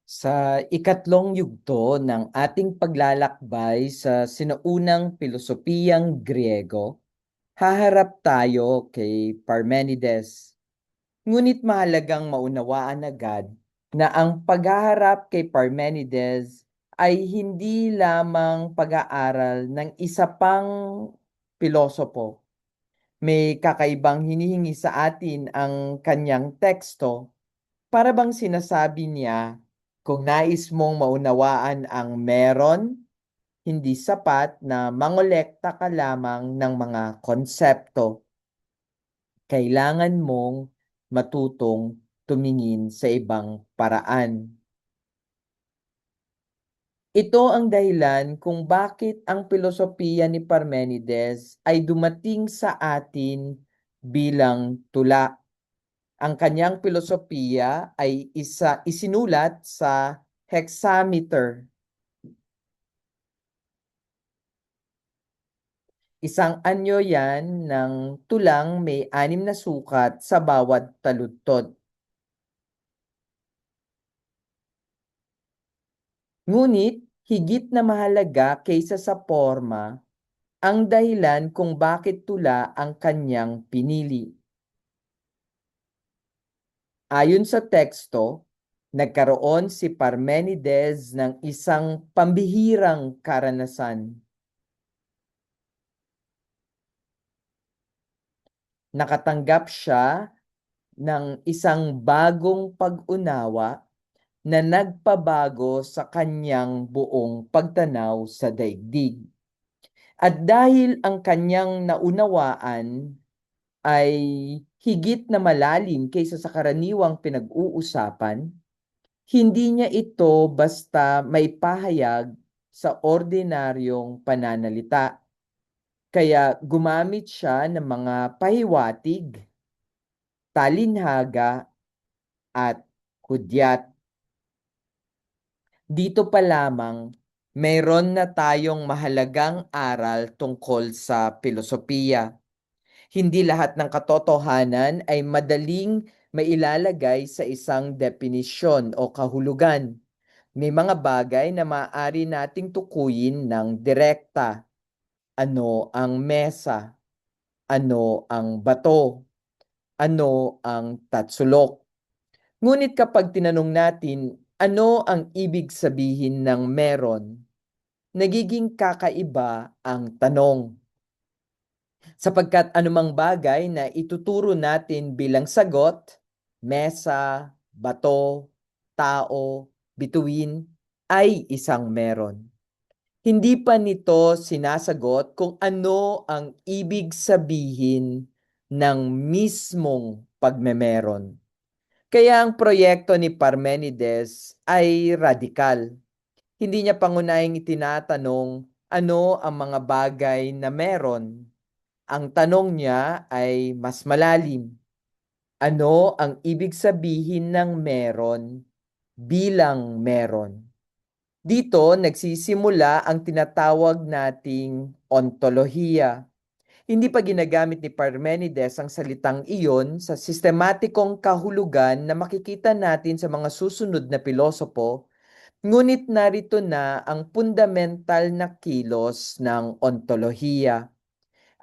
Sa ikatlong yugto ng ating paglalakbay sa sinaunang pilosopiyang Griego, haharap tayo kay Parmenides. Ngunit mahalagang maunawaan agad na ang paghaharap kay Parmenides ay hindi lamang pag-aaral ng isa pang pilosopo. May kakaibang hinihingi sa atin ang kanyang teksto. Para bang sinasabi niya, kung nais mong maunawaan ang meron, hindi sapat na mangolekta ka lamang ng mga konsepto. Kailangan mong matutong tumingin sa ibang paraan. Ito ang dahilan kung bakit ang filosofiya ni Parmenides ay dumating sa atin bilang tula. Ang kanyang filosofiya ay isinulat sa hexameter. Isang anyo yan ng tulang may 6 na sukat sa bawat taludtod. Ngunit higit na mahalaga kaysa sa forma ang dahilan kung bakit tula ang kanyang pinili. Ayon sa teksto, nagkaroon si Parmenides ng isang pambihirang karanasan. Nakatanggap siya ng isang bagong pag-unawa na nagpabago sa kanyang buong pagtanaw sa daigdig. At dahil ang kanyang naunawaan ay higit na malalim kaysa sa karaniwang pinag-uusapan, hindi niya ito basta may pahayag sa ordinaryong pananalita. Kaya gumamit siya ng mga pahiwatig, talinhaga, at hudyat. Dito pa lamang, mayroon na tayong mahalagang aral tungkol sa filosofiya. Hindi lahat ng katotohanan ay madaling mailalagay sa isang definisyon o kahulugan. May mga bagay na maaari nating tukuyin ng direkta. Ano ang mesa? Ano ang bato? Ano ang tatsulok? Ngunit kapag tinanong natin, ano ang ibig sabihin ng meron? Nagiging kakaiba ang tanong. Sapagkat anumang bagay na ituturo natin bilang sagot, mesa, bato, tao, bituin, ay isang meron. Hindi pa nito sinasagot kung ano ang ibig sabihin ng mismong pagmemeron. Kaya ang proyekto ni Parmenides ay radikal. Hindi niya pangunahing itinatanong ano ang mga bagay na meron. Ang tanong niya ay mas malalim. Ano ang ibig sabihin ng meron bilang meron? Dito nagsisimula ang tinatawag nating ontolohiya. Hindi pa ginagamit ni Parmenides ang salitang iyon sa sistematikong kahulugan na makikita natin sa mga susunod na pilosopo, ngunit narito na ang fundamental na kilos ng ontolohiya.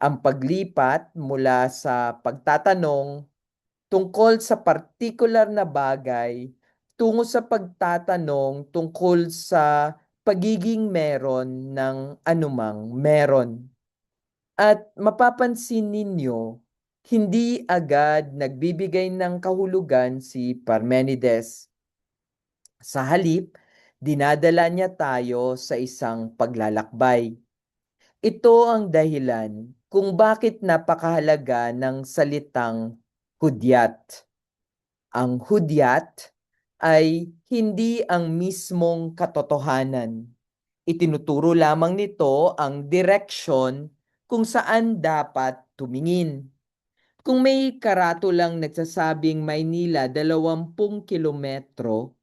Ang paglipat mula sa pagtatanong tungkol sa partikular na bagay tungo sa pagtatanong tungkol sa pagiging meron ng anumang meron. At mapapansin ninyo, hindi agad nagbibigay ng kahulugan si Parmenides. Sa halip, dinadala niya tayo sa isang paglalakbay. Ito ang dahilan kung bakit napakahalaga ng salitang hudyat. Ang hudyat ay hindi ang mismong katotohanan. Itinuturo lamang nito ang direksyon kung saan dapat tumingin. Kung may karatulang nagsasabing Maynila 20 kilometro,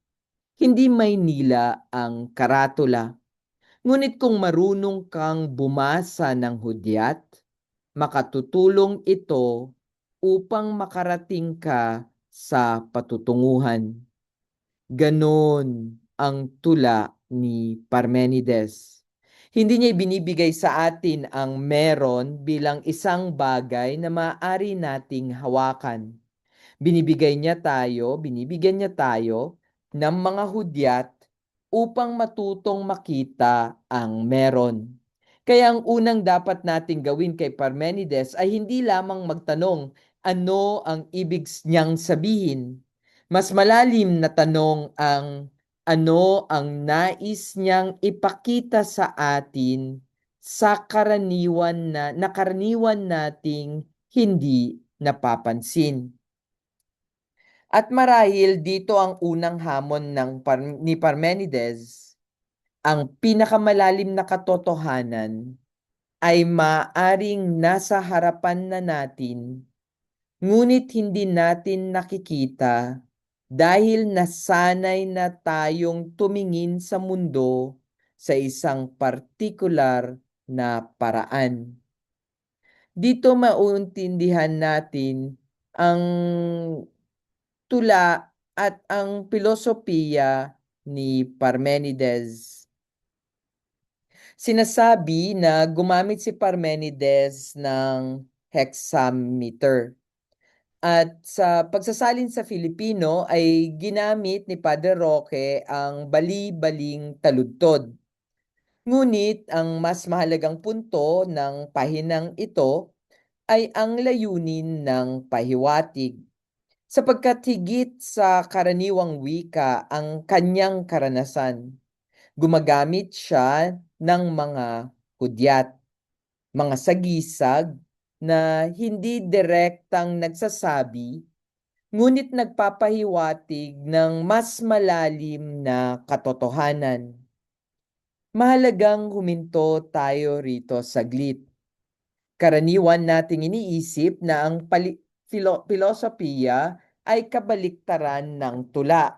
hindi Maynila ang karatula. Ngunit kung marunong kang bumasa ng hudyat, makatutulong ito upang makarating ka sa patutunguhan. Ganon ang tula ni Parmenides. Hindi niya ibinibigay sa atin ang meron bilang isang bagay na maaari nating hawakan. Binibigyan niya tayo ng mga hudyat upang matutong makita ang meron. Kaya ang unang dapat nating gawin kay Parmenides ay hindi lamang magtanong ano ang ibig niyang sabihin. Mas malalim na tanong ang ano ang nais niyang ipakita sa atin sa karaniwan nating hindi napapansin. At marahil dito ang unang hamon ni Parmenides, ang pinakamalalim na katotohanan ay maaring nasa harapan na natin, ngunit hindi natin nakikita dahil nasanay na tayong tumingin sa mundo sa isang partikular na paraan. Dito mauuntindihan natin ang tula at ang filosofiya ni Parmenides. Sinasabi na gumamit si Parmenides ng hexameter. At sa pagsasalin sa Filipino ay ginamit ni Padre Roque ang bali-baling taludtod. Ngunit ang mas mahalagang punto ng pahinang ito ay ang layunin ng pahiwatig, sapagkat higit sa karaniwang wika ang kanyang karanasan. Gumagamit siya ng mga hudyat, mga sagisag na hindi direktang nagsasabi, ngunit nagpapahiwatig ng mas malalim na katotohanan. Mahalagang huminto tayo rito saglit. Karaniwan nating iniisip na ang filosofiya ay kabaliktaran ng tula.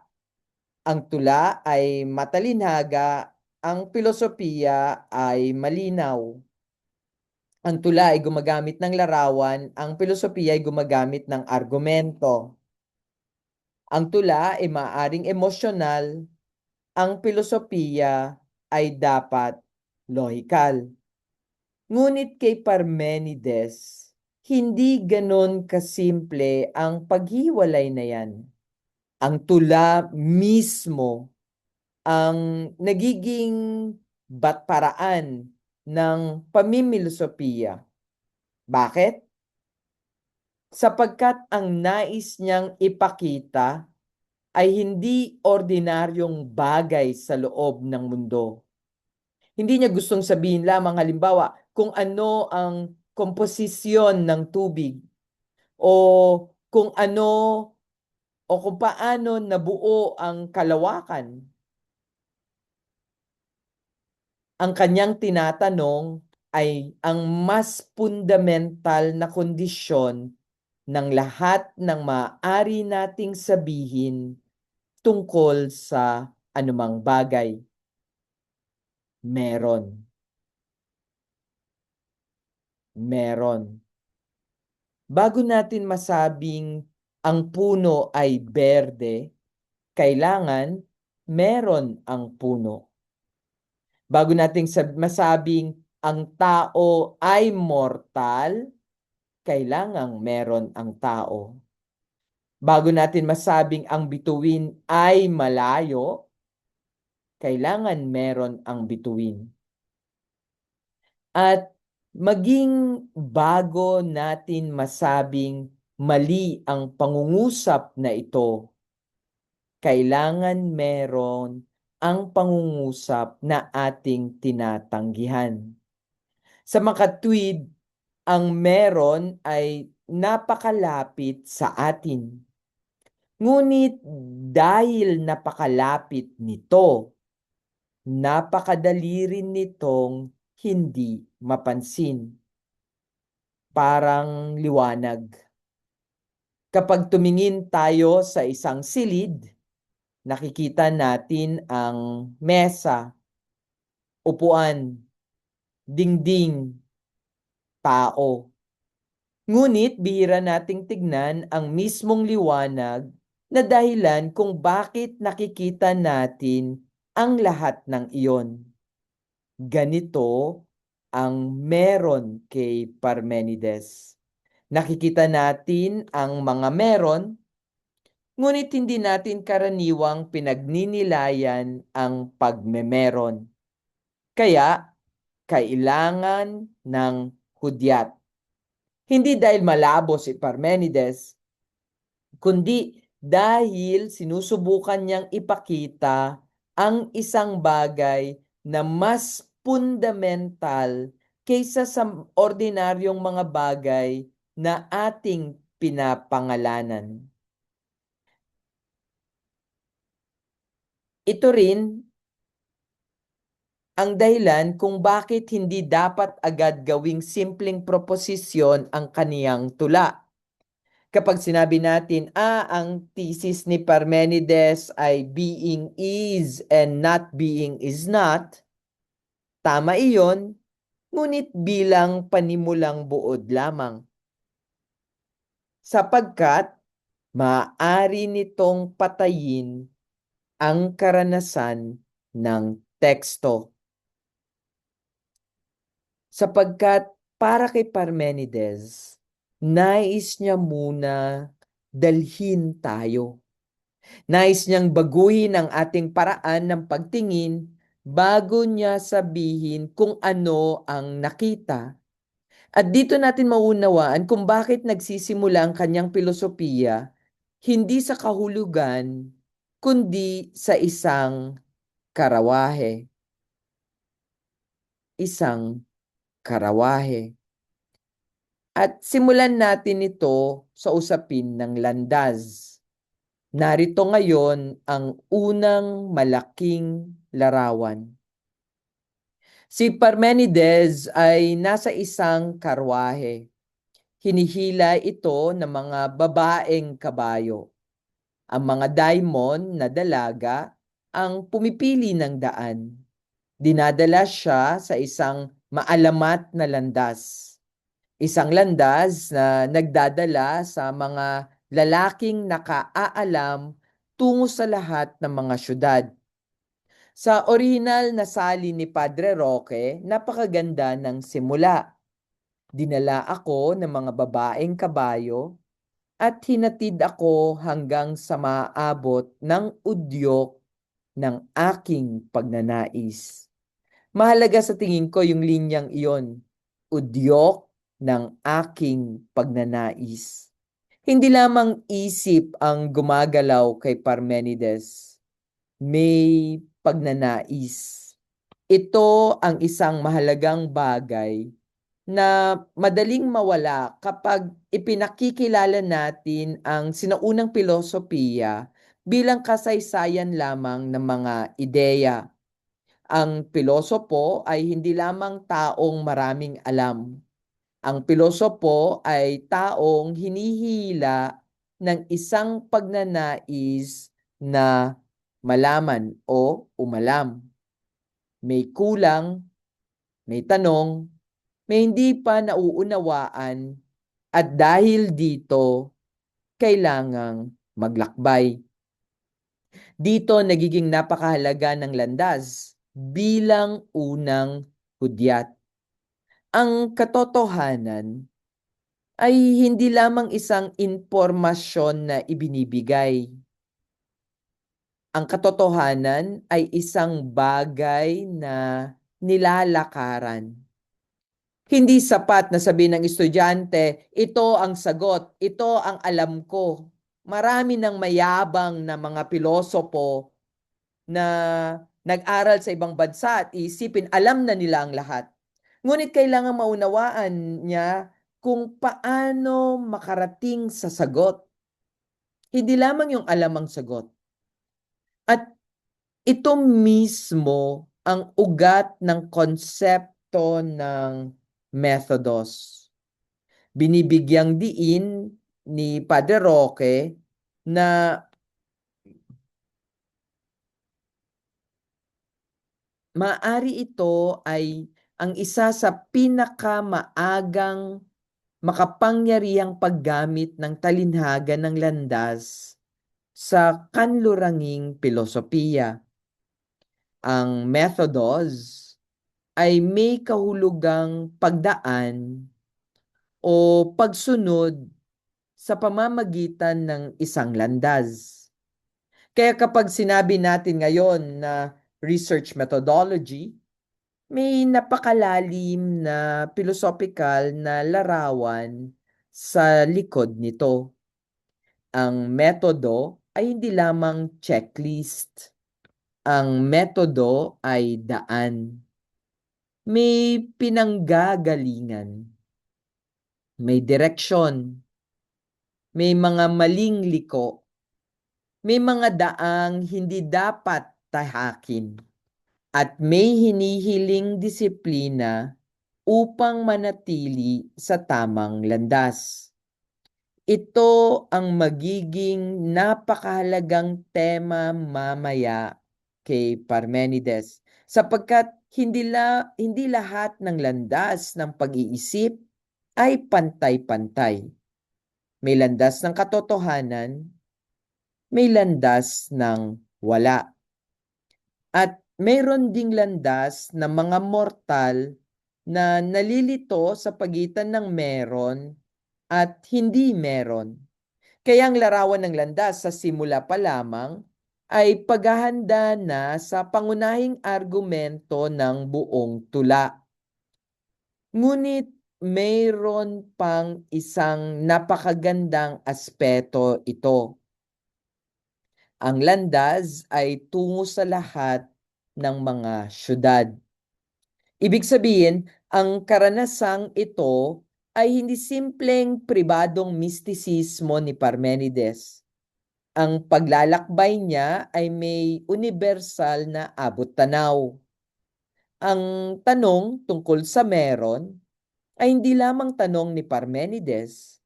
Ang tula ay matalinhaga, ang filosofiya ay malinaw. Ang tula ay gumagamit ng larawan, ang filosofiya ay gumagamit ng argumento. Ang tula ay maaaring emosyonal, ang filosofiya ay dapat lohikal. Ngunit kay Parmenides, hindi ganon kasimple ang paghiwalay na yan. Ang tula mismo ang nagiging paraan ng pamimilosopiya. Bakit? Sapagkat ang nais niyang ipakita ay hindi ordinaryong bagay sa loob ng mundo. Hindi niya gustong sabihin lamang halimbawa kung ano ang komposisyon ng tubig o kung ano o kung paano nabuo ang kalawakan. Ang kanyang tinatanong ay ang mas fundamental na kondisyon ng lahat ng maaari nating sabihin tungkol sa anumang bagay. Meron. Meron. Bago natin masabing ang puno ay berde, kailangan meron ang puno. Bago nating masabing ang tao ay mortal, kailangang meron ang tao. Bago natin masabing ang bituin ay malayo, kailangan meron ang bituin. At maging bago natin masabing mali ang pangungusap na ito, kailangan meron ang pangungusap na ating tinatanggihan. Sa makatwid, ang meron ay napakalapit sa atin. Ngunit dahil napakalapit nito, napakadali rin nitong hindi mapansin. Parang liwanag. Kapag tumingin tayo sa isang silid, nakikita natin ang mesa, upuan, dingding, tao. Ngunit bihira nating tignan ang mismong liwanag na dahilan kung bakit nakikita natin ang lahat ng iyon. Ganito ang meron kay Parmenides. Nakikita natin ang mga meron, ngunit hindi natin karaniwang pinagninilayan ang pagmemeron. Kaya, kailangan ng hudyat. Hindi dahil malabo si Parmenides, kundi dahil sinusubukan niyang ipakita ang isang bagay na mas fundamental kaysa sa ordinaryong mga bagay na ating pinapangalanan. Ito rin ang dahilan kung bakit hindi dapat agad gawing simpleng proposisyon ang kaniyang tula. Kapag sinabi natin, ang thesis ni Parmenides ay being is and not being is not, tama iyon, ngunit bilang panimulang buod lamang. Sapagkat maaari nitong patayin ang karanasan ng teksto. Sapagkat para kay Parmenides, nais niya muna dalhin tayo. Nais niyang baguhin ang ating paraan ng pagtingin bago niya sabihin kung ano ang nakita. At dito natin maunawaan kung bakit nagsisimula ang kanyang filosofiya hindi sa kahulugan, kundi sa isang karawahe. Isang karawahe. At simulan natin ito sa usapin ng landas. Narito ngayon ang unang malaking larawan. Si Parmenides ay nasa isang karwahe. Hinihila ito ng mga babaeng kabayo. Ang mga daimon na dalaga ang pumipili ng daan. Dinadala siya sa isang maalamat na landas. Isang landas na nagdadala sa mga lalaking nakaaalam tungo sa lahat ng mga syudad. Sa orihinal na salin ni Padre Roque, napakaganda ng simula. Dinala ako ng mga babaeng kabayo at hinatid ako hanggang sa maaabot ng udyok ng aking pagnanais. Mahalaga sa tingin ko yung linyang iyon, udyok ng aking pagnanais. Hindi lamang isip ang gumagalaw kay Parmenides, may pagnanais. Ito ang isang mahalagang bagay na madaling mawala kapag ipinakikilala natin ang sinaunang filosofiya bilang kasaysayan lamang ng mga ideya. Ang pilosopo ay hindi lamang taong maraming alam. Ang pilosopo ay taong hinihila ng isang pagnanais na malaman o umalam. May kulang, may tanong, may hindi pa nauunawaan at dahil dito, kailangang maglakbay. Dito nagiging napakahalaga ng landas bilang unang hudyat. Ang katotohanan ay hindi lamang isang impormasyon na ibinibigay. Ang katotohanan ay isang bagay na nilalakaran. Hindi sapat na sabihin ng estudyante, ito ang sagot, ito ang alam ko. Marami ng mayabang na mga pilosopo na nag-aral sa ibang bansa at isipin, alam na nila ang lahat. Ngunit kailangan maunawaan niya kung paano makarating sa sagot. Hindi lamang yung alam ang sagot. At ito mismo ang ugat ng konsepto ng methodos. Binibigyang diin ni Padre Roque na maaari ito ay ang isa sa pinakamaagang makapangyarihang paggamit ng talinhaga ng landas sa kanluranging pilosopiya. Ang methodos ay may kahulugang pagdaan o pagsunod sa pamamagitan ng isang landas. Kaya kapag sinabi natin ngayon na research methodology, may napakalalim na philosophical na larawan sa likod nito. Ang metodo ay hindi lamang checklist. Ang metodo ay daan. May pinanggagalingan, may direksyon, may mga maling liko, may mga daang hindi dapat tahakin, at may hinihiling disiplina upang manatili sa tamang landas. Ito ang magiging napakahalagang tema mamaya kay Parmenides, sapagkat hindi lahat ng landas ng pag-iisip ay pantay-pantay. May landas ng katotohanan, may landas ng wala. At mayroon ding landas ng mga mortal na nalilito sa pagitan ng meron at hindi meron. Kaya ang larawan ng landas sa simula pa lamang ay paghahanda na sa pangunahing argumento ng buong tula. Ngunit mayroon pang isang napakagandang aspeto ito. Ang landas ay tungo sa lahat ng mga syudad. Ibig sabihin, ang karanasang ito ay hindi simpleng pribadong mistisismo ni Parmenides. Ang paglalakbay niya ay may universal na abot-tanaw. Ang tanong tungkol sa meron ay hindi lamang tanong ni Parmenides.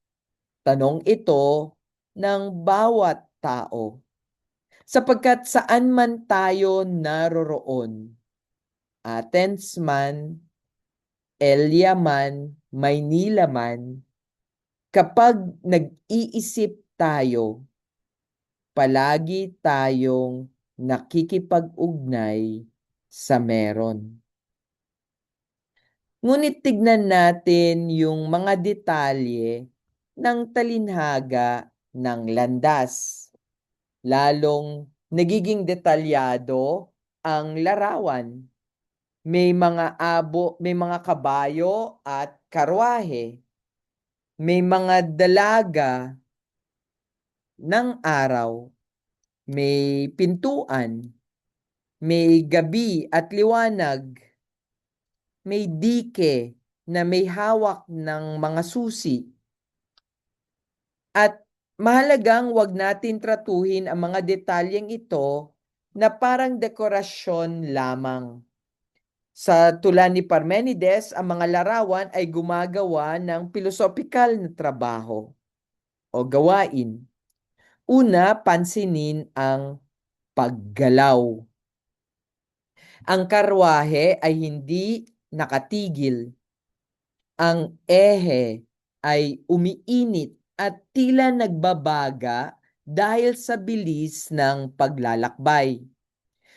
Tanong ito ng bawat tao. Sapagkat saan man tayo naroroon, Athens man, Elya man, Maynila man, kapag nag-iisip tayo, palagi tayong nakikipag-ugnay sa meron. Ngunit tignan natin yung mga detalye ng talinhaga ng landas. Lalong nagiging detalyado ang larawan. May mga kabayo at karwahe. May mga dalaga ng araw. May pintuan. May gabi at liwanag. May dike na may hawak ng mga susi. At mahalagang wag natin tratuhin ang mga detalyeng ito na parang dekorasyon lamang. Sa tula ni Parmenides, ang mga larawan ay gumagawa ng philosophical na trabaho o gawain. Una, pansinin ang paggalaw. Ang karwahe ay hindi nakatigil. Ang ehe ay umiinit at tila nagbabaga dahil sa bilis ng paglalakbay.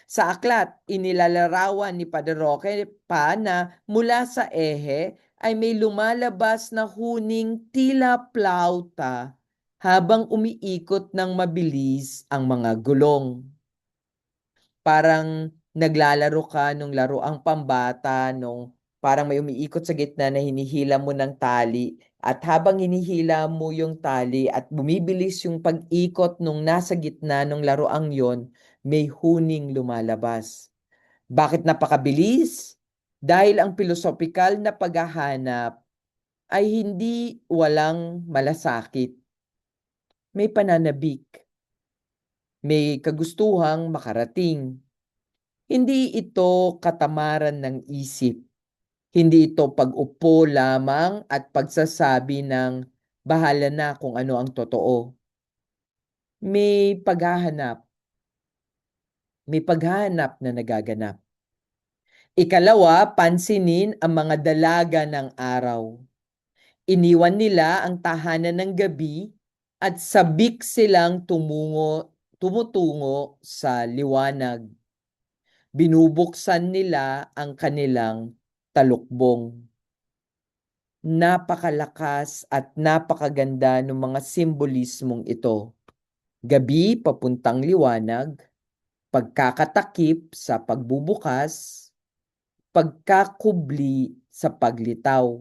Sa aklat, inilalarawan ni Padre Roque pa na mula sa ehe ay may lumalabas na huning tila plauta habang umiikot ng mabilis ang mga gulong. Parang naglalaro ka nung laruang pambata nung parang may umiikot sa gitna na hinihila mo ng tali at habang hinihila mo yung tali at bumibilis yung pag-ikot nung nasa gitna nung laruang yon, may huning lumalabas. Bakit napakabilis? Dahil ang philosophical na paghahanap ay hindi walang malasakit. May pananabik. May kagustuhang makarating. Hindi ito katamaran ng isip. Hindi ito pag-upo lamang at pagsasabi ng bahala na kung ano ang totoo. May paghahanap. May paghahanap na nagaganap. Ikalawa, pansinin ang mga dalaga ng araw. Iniwan nila ang tahanan ng gabi at sabik silang tumutungo sa liwanag. Binubuksan nila ang kanilang talukbong. Napakalakas at napakaganda ng mga simbolismong ito. Gabi papuntang liwanag, pagkakatakip sa pagbubukas, pagkakubli sa paglitaw.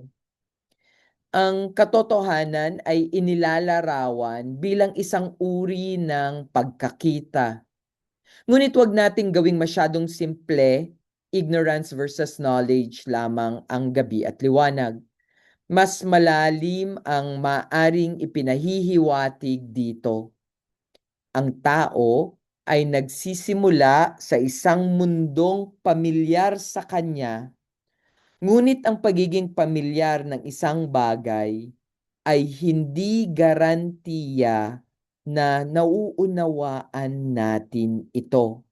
Ang katotohanan ay inilalarawan bilang isang uri ng pagkakita. Ngunit wag nating gawing masyadong simple, ignorance versus knowledge lamang ang gabi at liwanag. Mas malalim ang maaring ipinahihiwatig dito. Ang tao ay nagsisimula sa isang mundong pamilyar sa kanya, ngunit ang pagiging pamilyar ng isang bagay ay hindi garantiya na nauunawaan natin ito.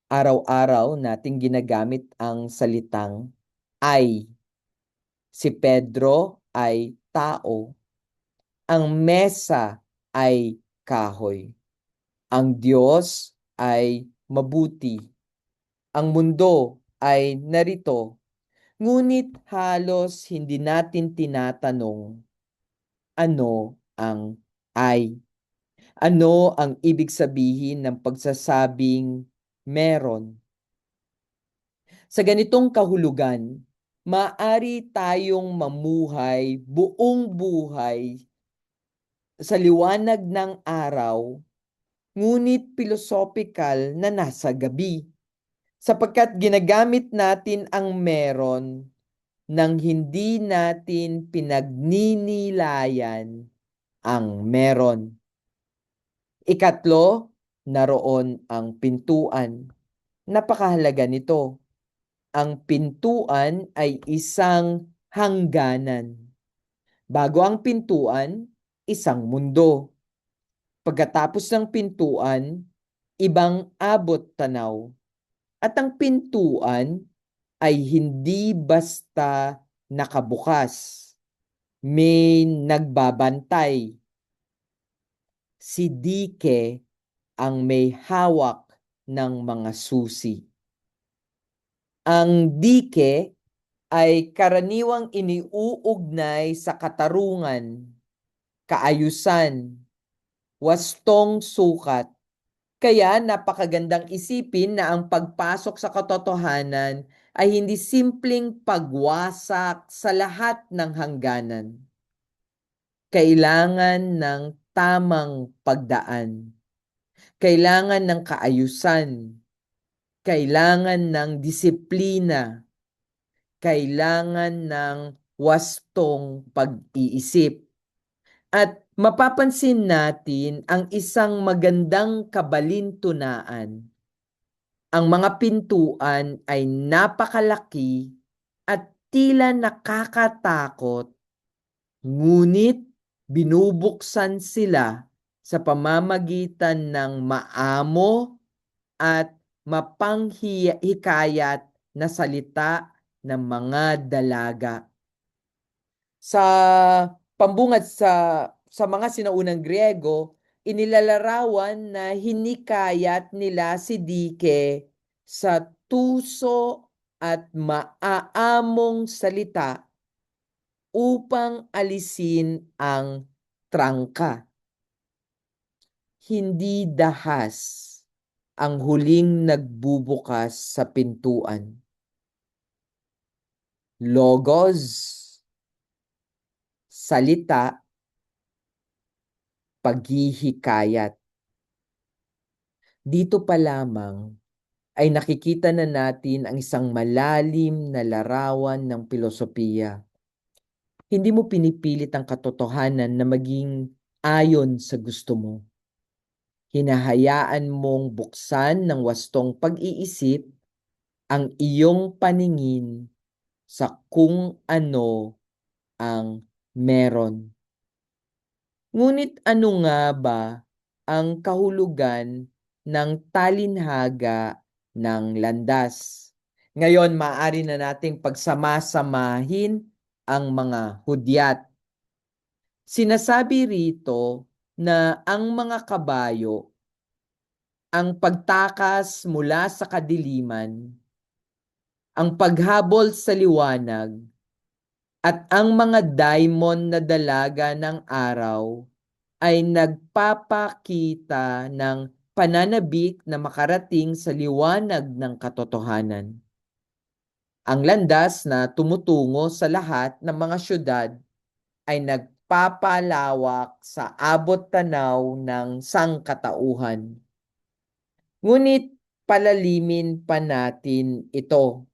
Araw-araw nating ginagamit ang salitang ay. Si Pedro ay tao. Ang mesa ay kahoy. Ang Diyos ay mabuti. Ang mundo ay narito. Ngunit halos hindi natin tinatanong ano ang ay. Ano ang ibig sabihin ng pagsasabing meron? Sa ganitong kahulugan, maaari tayong mamuhay buong buhay sa liwanag ng araw, ngunit philosophical na nasa gabi. Sapagkat ginagamit natin ang meron nang hindi natin pinagninilayan ang meron. Ikatlo, naroon ang pintuan. Napakahalaga nito. Ang pintuan ay isang hangganan. Bago ang pintuan, isang mundo. Pagkatapos ng pintuan, ibang abot tanaw. At ang pintuan ay hindi basta nakabukas. May nagbabantay. Si Dike ang may hawak ng mga susi. Ang dike ay karaniwang iniuugnay sa katarungan, kaayusan, wastong sukat. Kaya napakagandang isipin na ang pagpasok sa katotohanan ay hindi simpleng pagwasak sa lahat ng hangganan. Kailangan ng tamang pagdaan. Kailangan ng kaayusan. Kailangan ng disiplina. Kailangan ng wastong pag-iisip. At mapapansin natin ang isang magandang kabalintunaan. Ang mga pintuan ay napakalaki at tila nakakatakot, ngunit binubuksan sila sa pamamagitan ng maamo at mapanghikayat na salita ng mga dalaga. Sa pambungad sa mga sinaunang Griego, inilalarawan na hinikayat nila si Dike sa tuso at maaamong salita upang alisin ang trangka. Hindi dahas ang huling nagbubukas sa pintuan. Logos, salita, paghihikayat. Dito pa lamang ay nakikita na natin ang isang malalim na larawan ng filosofiya. Hindi mo pinipilit ang katotohanan na maging ayon sa gusto mo. Hinahayaan mong buksan ng wastong pag-iisip ang iyong paningin sa kung ano ang meron. Ngunit ano nga ba ang kahulugan ng talinhaga ng landas? Ngayon, maaari na nating pagsamasamahin ang mga hudyat. Sinasabi rito na ang mga kabayo ang pagtakas mula sa kadiliman, ang paghabol sa liwanag, at ang mga daimon na dalaga ng araw ay nagpapakita ng pananabik na makarating sa liwanag ng katotohanan. Ang landas na tumutungo sa lahat ng mga syudad ay nagpapalawak sa abot tanaw ng sangkatauhan. Ngunit palalimin pa natin ito.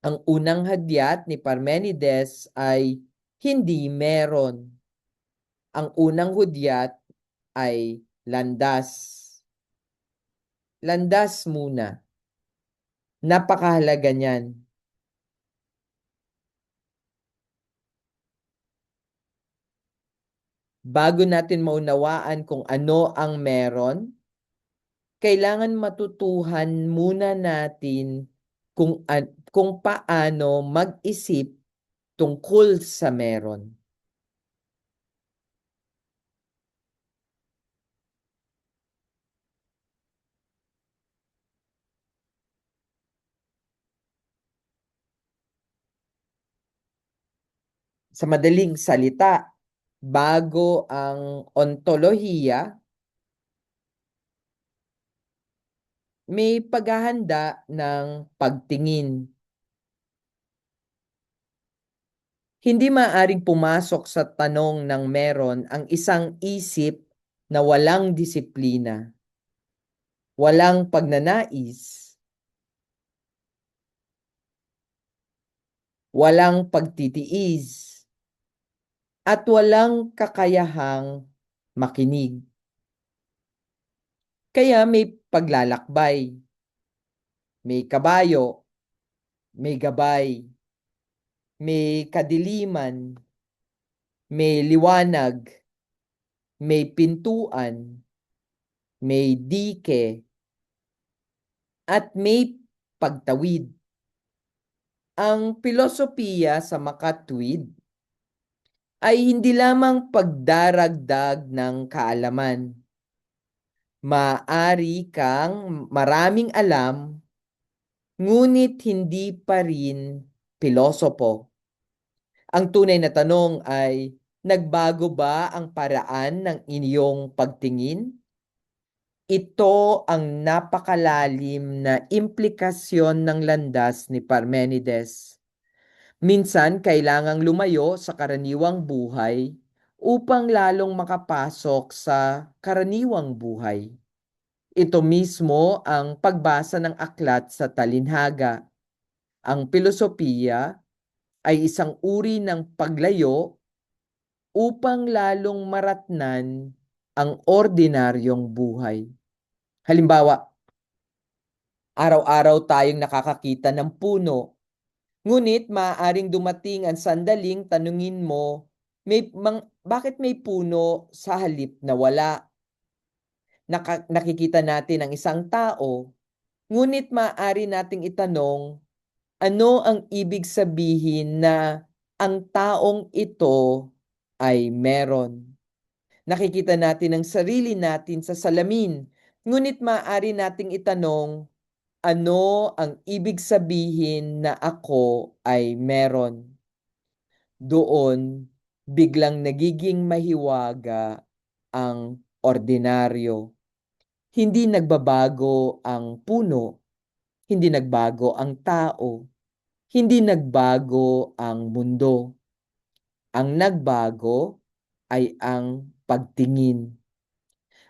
Ang unang hadyat ni Parmenides ay hindi meron. Ang unang hudyat ay landas. Landas muna. Napakahalaga niyan. Bago natin maunawaan kung ano ang meron, kailangan matutuhan muna natin kung paano mag-isip tungkol sa meron. Sa madaling salita, bago ang ontolohiya, may paghahanda ng pagtingin. Hindi maaaring pumasok sa tanong ng meron ang isang isip na walang disiplina, walang pagnanais, walang pagtitiis, at walang kakayahang makinig. Kaya may paglalakbay, may kabayo, may gabay, may kadiliman, may liwanag, may pintuan, may dike, at may pagtawid. Ang pilosopiya sa makatwid ay hindi lamang pagdaragdag ng kaalaman. Maaari kang maraming alam, ngunit hindi pa rin pilosopo. Ang tunay na tanong ay, nagbago ba ang paraan ng inyong pagtingin? Ito ang napakalalim na implikasyon ng landas ni Parmenides. Minsan kailangang lumayo sa karaniwang buhay upang lalong makapasok sa karaniwang buhay. Ito mismo ang pagbasa ng aklat sa talinhaga. Ang pilosopiya ay isang uri ng paglayo upang lalong maratnan ang ordinaryong buhay. Halimbawa, araw-araw tayong nakakakita ng puno. Ngunit maaaring dumating ang sandaling tanungin mo, bakit may puno sa halip na wala? Nakikita natin ang isang tao, ngunit maaari nating itanong, ano ang ibig sabihin na ang taong ito ay meron? Nakikita natin ang sarili natin sa salamin, ngunit maaari nating itanong, ano ang ibig sabihin na ako ay meron? Doon, biglang nagiging mahiwaga ang ordinaryo. Hindi nagbabago ang puno, hindi nagbago ang tao, hindi nagbago ang mundo. Ang nagbago ay ang pagtingin.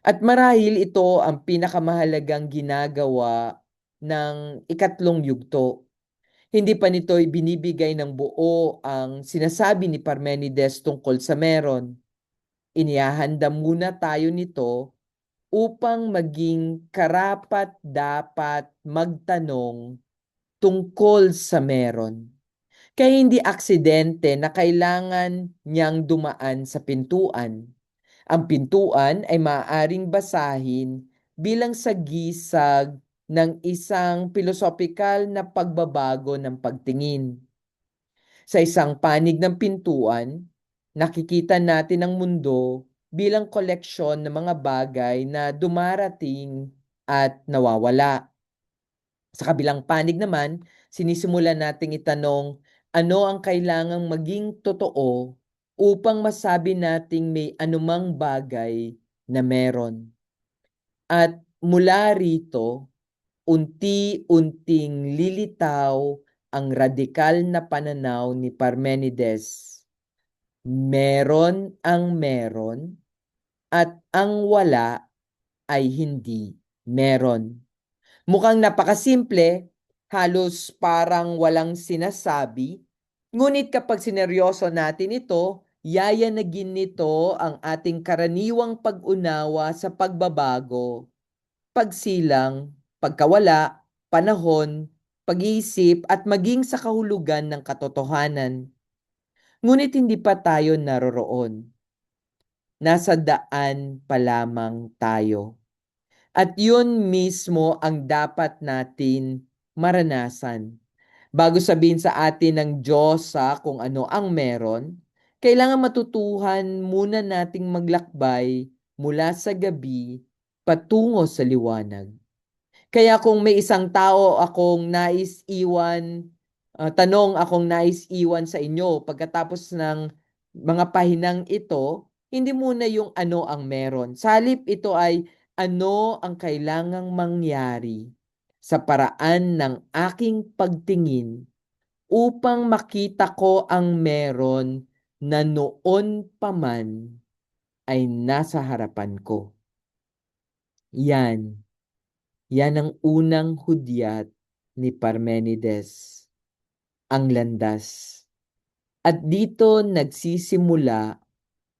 At marahil ito ang pinakamahalagang ginagawa ng ikatlong yugto. Hindi pa nito'y binibigay ng buo ang sinasabi ni Parmenides tungkol sa meron. Inihahanda muna tayo nito upang maging karapat-dapat magtanong tungkol sa meron. Kaya hindi aksidente na kailangan niyang dumaan sa pintuan. Ang pintuan ay maaaring basahin bilang sagisag ng isang pilosopikal na pagbabago ng pagtingin. Sa isang panig ng pintuan, nakikita natin ang mundo bilang koleksyon ng mga bagay na dumarating at nawawala. Sa kabilang panig naman, sinisimulan nating itanong, ano ang kailangang maging totoo upang masabi nating may anumang bagay na meron? At mula rito, unti-unting lilitaw ang radikal na pananaw ni Parmenides. Meron ang meron at ang wala ay hindi meron. Mukhang napakasimple, halos parang walang sinasabi. Ngunit kapag sineryoso natin ito, yayanagin nito ang ating karaniwang pag-unawa sa pagbabago, pagsilang, pagkawala, panahon, pag-iisip at maging sa kahulugan ng katotohanan. Ngunit hindi pa tayo naroroon. Nasa daan pa lamang tayo. At yun mismo ang dapat natin maranasan. Bago sabihin sa atin ng Diyos kung ano ang meron, kailangan matutuhan muna nating maglakbay mula sa gabi patungo sa liwanag. Kaya kung may isang tao akong nais iwan, tanong akong nais iwan sa inyo pagkatapos ng mga pahinang ito, hindi muna yung ano ang meron. Sa halip ito ay ano ang kailangang mangyari sa paraan ng aking pagtingin upang makita ko ang meron na noon pa man ay nasa harapan ko. Yan. Yan ang unang hudyat ni Parmenides, ang landas. At dito nagsisimula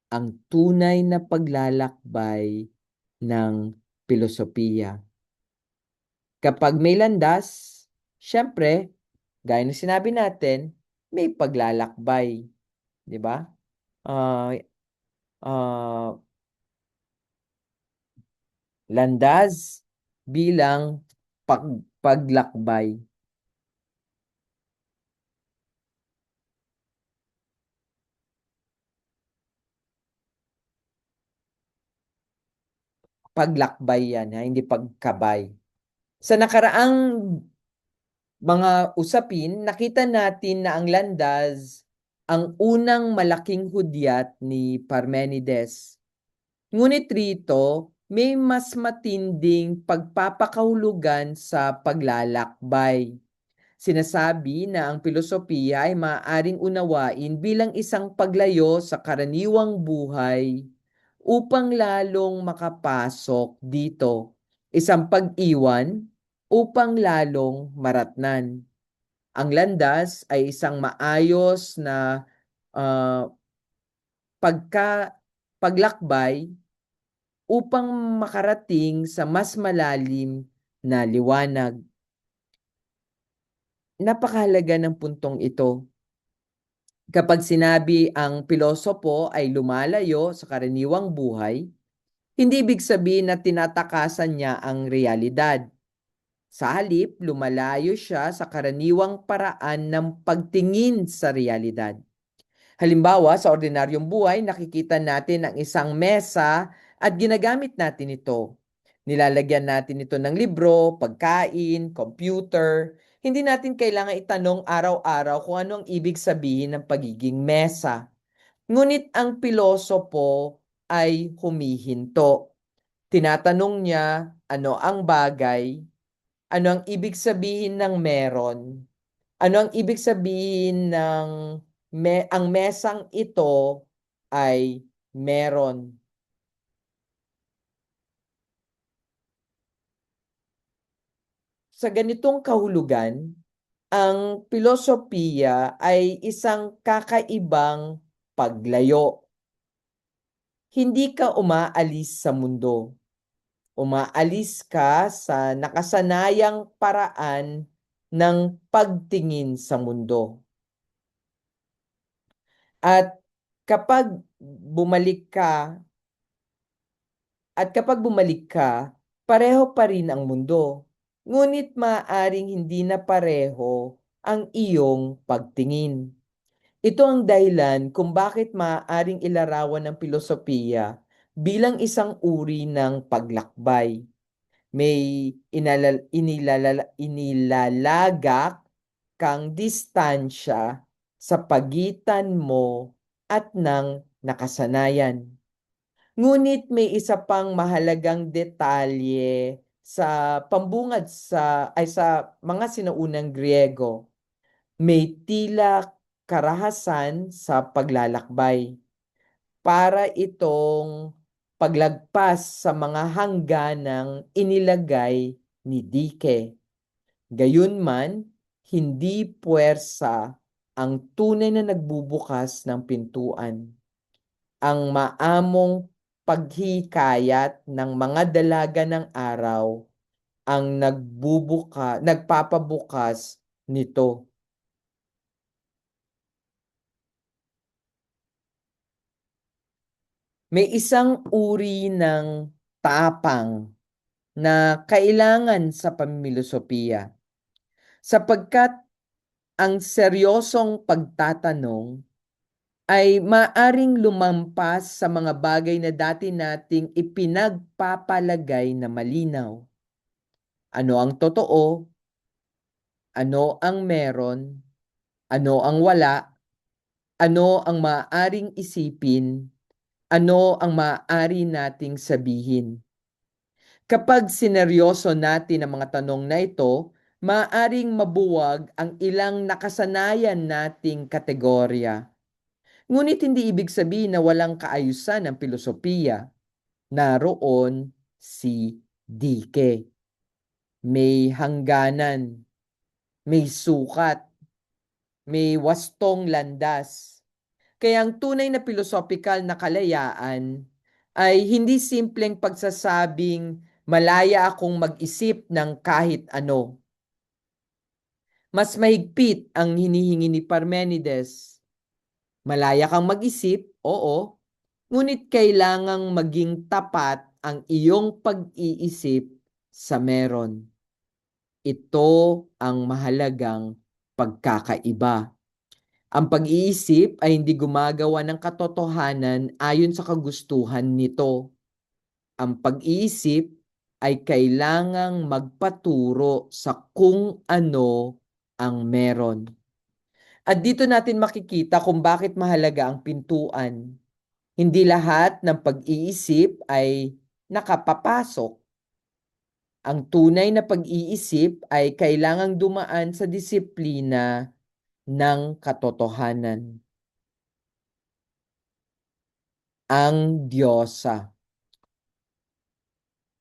ang tunay na paglalakbay ng filosofiya. Kapag may landas, syempre, gaya ng sinabi natin, may paglalakbay, 'di ba? Ah, ah, landas bilang paglakbay. Paglakbay yan, hindi pagkabay. Sa nakaraang mga usapin, nakita natin na ang landas ang unang malaking hudyat ni Parmenides. Ngunit rito, may mas matinding pagpapakahulugan sa paglalakbay. Sinasabi na ang filosofiya ay maaaring unawain bilang isang paglayo sa karaniwang buhay upang lalong makapasok dito. Isang pag-iwan upang lalong maratnan. Ang landas ay isang maayos na ah, paglakbay upang makarating sa mas malalim na liwanag. Napakahalaga ng puntong ito. Kapag sinabi ang pilosopo ay lumalayo sa karaniwang buhay, hindi ibig sabihin na tinatakasan niya ang realidad. Sa halip, lumalayo siya sa karaniwang paraan ng pagtingin sa realidad. Halimbawa, sa ordinaryong buhay, nakikita natin ang isang mesa at ginagamit natin ito. Nilalagyan natin ito ng libro, pagkain, computer. Hindi natin kailangan itanong araw-araw kung ano ang ibig sabihin ng pagiging mesa. Ngunit ang pilosopo ay humihinto. Tinatanong niya ano ang bagay, ano ang ibig sabihin ng meron, ano ang ibig sabihin ng ang mesang ito ay meron. Sa ganitong kahulugan, ang filosofiya ay isang kakaibang paglayo. Hindi ka umaalis sa mundo. Umaalis ka sa nakasanayang paraan ng pagtingin sa mundo. At kapag bumalik ka At kapag bumalik ka, pareho pa rin ang mundo. Ngunit maaaring hindi na pareho ang iyong pagtingin. Ito ang dahilan kung bakit maaaring ilarawan ng filosofiya bilang isang uri ng paglakbay. May inilalagak kang distansya sa pagitan mo at ng nakasanayan. Ngunit may isa pang mahalagang detalye sa pambungad sa mga sinaunang Griego. May tila karahasan sa paglalakbay para itong paglagpas sa mga hangganang inilagay ni Dike. Gayunman, hindi puwersa ang tunay na nagbubukas ng pintuan. Ang maamong paghikayat ng mga dalaga ng araw ang nagpapabukas nito. May isang uri ng tapang na kailangan sa pamimilosopiya, sapagkat ang seryosong pagtatanong ay maaring lumampas sa mga bagay na dati nating ipinagpapalagay na malinaw. Ano ang totoo? Ano ang meron? Ano ang wala? Ano ang maaaring isipin? Ano ang maaari nating sabihin? Kapag sineryoso natin ang mga tanong na ito, maaaring mabuwag ang ilang nakasanayan nating kategorya. Ngunit hindi ibig sabihin na walang kaayusan ang filosofiya. Naroon si Dike. May hangganan, may sukat, may wastong landas. Kaya ang tunay na philosophical na kalayaan ay hindi simpleng pagsasabing malaya akong mag-isip ng kahit ano. Mas mahigpit ang hinihingi ni Parmenides. Malaya kang mag-isip, oo, ngunit kailangang maging tapat ang iyong pag-iisip sa meron. Ito ang mahalagang pagkakaiba. Ang pag-iisip ay hindi gumagawa ng katotohanan ayon sa kagustuhan nito. Ang pag-iisip ay kailangang magpaturo sa kung ano ang meron. At dito natin makikita kung bakit mahalaga ang pintuan. Hindi lahat ng pag-iisip ay nakapapasok. Ang tunay na pag-iisip ay kailangang dumaan sa disiplina ng katotohanan. Ang Diyosa.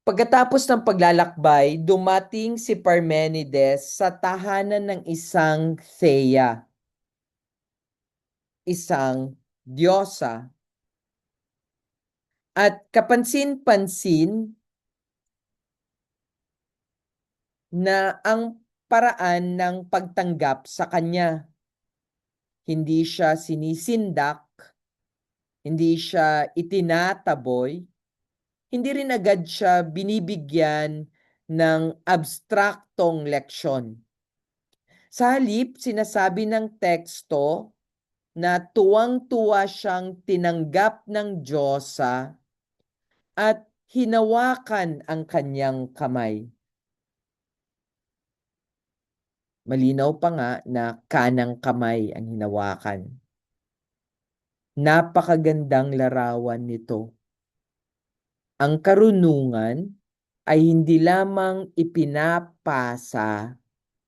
Pagkatapos ng paglalakbay, dumating si Parmenides sa tahanan ng isang Theia, isang Diyosa. At kapansin-pansin na ang paraan ng pagtanggap sa kanya. Hindi siya sinisindak, hindi siya itinataboy, hindi rin agad siya binibigyan ng abstraktong leksyon. Sa halip, sinasabi ng teksto na tuwang-tuwa siyang tinanggap ng Diyosa at hinawakan ang kanyang kamay. Malinaw pa nga na kanang kamay ang hinawakan. Napakagandang larawan nito. Ang karunungan ay hindi lamang ipinapasa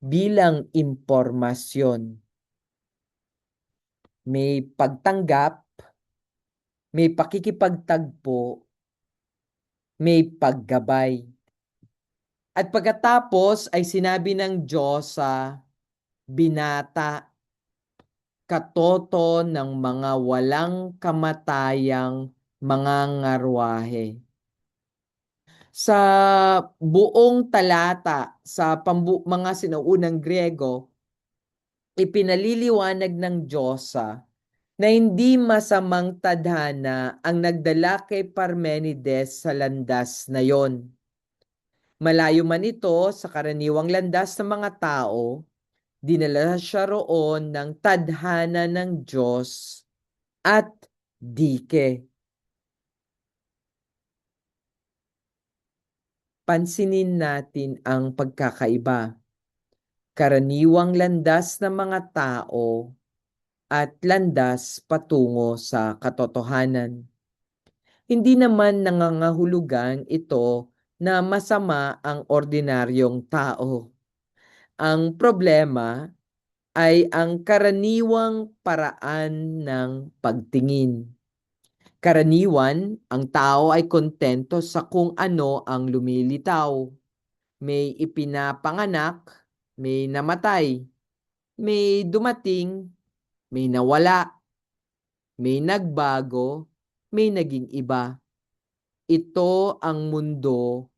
bilang impormasyon. May pagtanggap, may pakikipagtagpo, may paggabay. At pagkatapos ay sinabi ng Diyos sa binata, katoto ng mga walang kamatayang mga ngarwahe. Sa buong talata sa mga sinaunang Griego, ipinaliliwanag ng Diyosa na hindi masamang tadhana ang nagdala kay Parmenides sa landas na yon. Malayo man ito sa karaniwang landas ng mga tao, dinala siya roon ng tadhana ng Diyos at dike. pansinin natin ang pagkakaiba. Karaniwang landas ng mga tao at landas patungo sa katotohanan. Hindi naman nangangahulugan ito na masama ang ordinaryong tao. Ang problema ay ang karaniwang paraan ng pagtingin. Karaniwan, ang tao ay kontento sa kung ano ang lumilitaw. May ipinapanganak, may namatay, may dumating, may nawala, may nagbago, may naging iba. Ito ang mundo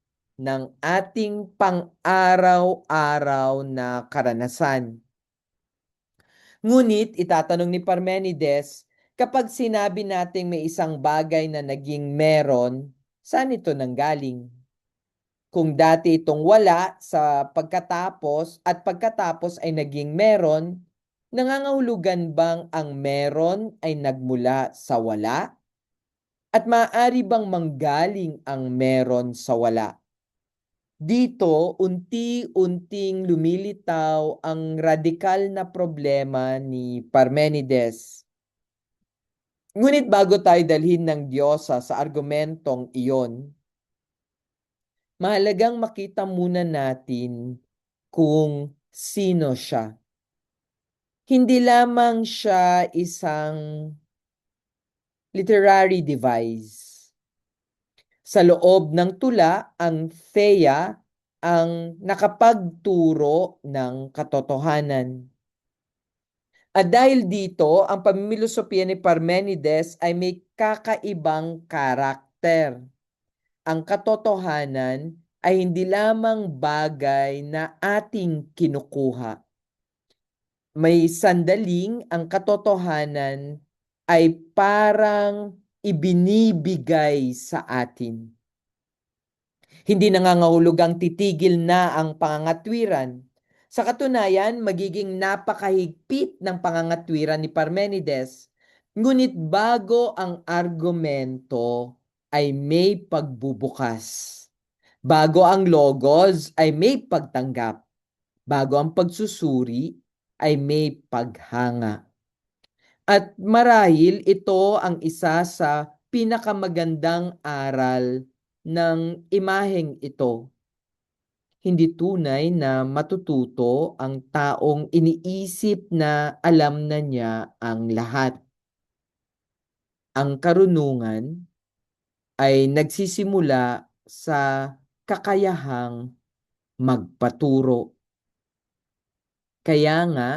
ng ating pang-araw-araw na karanasan. Ngunit itatanong ni Parmenides, kapag sinabi nating may isang bagay na naging meron, saan ito nanggaling? Kung dati itong wala sa pagkatapos at pagkatapos ay naging meron, nangangahulugan bang ang meron ay nagmula sa wala? At maaari bang manggaling ang meron sa wala? Dito, unti-unting lumilitaw ang radikal na problema ni Parmenides. Ngunit bago tayo dalhin ng Diyosa sa argumentong iyon, mahalagang makita muna natin kung sino siya. Hindi lamang siya isang literary device. Sa loob ng tula, ang Thea ang nakapagturo ng katotohanan. At dahil dito, ang pamimilosopiya ni Parmenides ay may kakaibang karakter. Ang katotohanan ay hindi lamang bagay na ating kinukuha. May sandaling ang katotohanan ay parang ibinibigay sa atin. Hindi nangangahulugang titigil na ang pangangatwiran. Sa katunayan, magiging napakahigpit ng pangangatwiran ni Parmenides. Ngunit bago ang argumento ay may pagbubukas. Bago ang logos ay may pagtanggap. Bago ang pagsusuri ay may paghanga. At marahil ito ang isa sa pinakamagandang aral ng imaheng ito. Hindi tunay na matututo ang taong iniisip na alam na niya ang lahat. Ang karunungan ay nagsisimula sa kakayahang magpaturo. Kaya nga,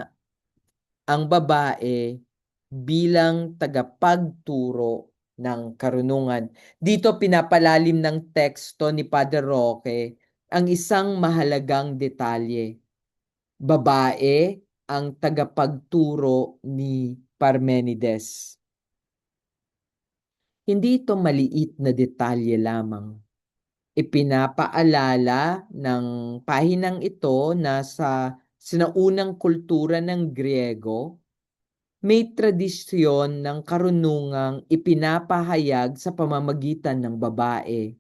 ang babae bilang tagapagturo ng karunungan. Dito pinapalalim ng teksto ni Padre Roque ang isang mahalagang detalye. Babae ang tagapagturo ni Parmenides. Hindi ito maliit na detalye lamang. Ipinapaalala ng pahinang ito na sa sinaunang kultura ng Griego, may tradisyon ng karunungang ipinapahayag sa pamamagitan ng babae.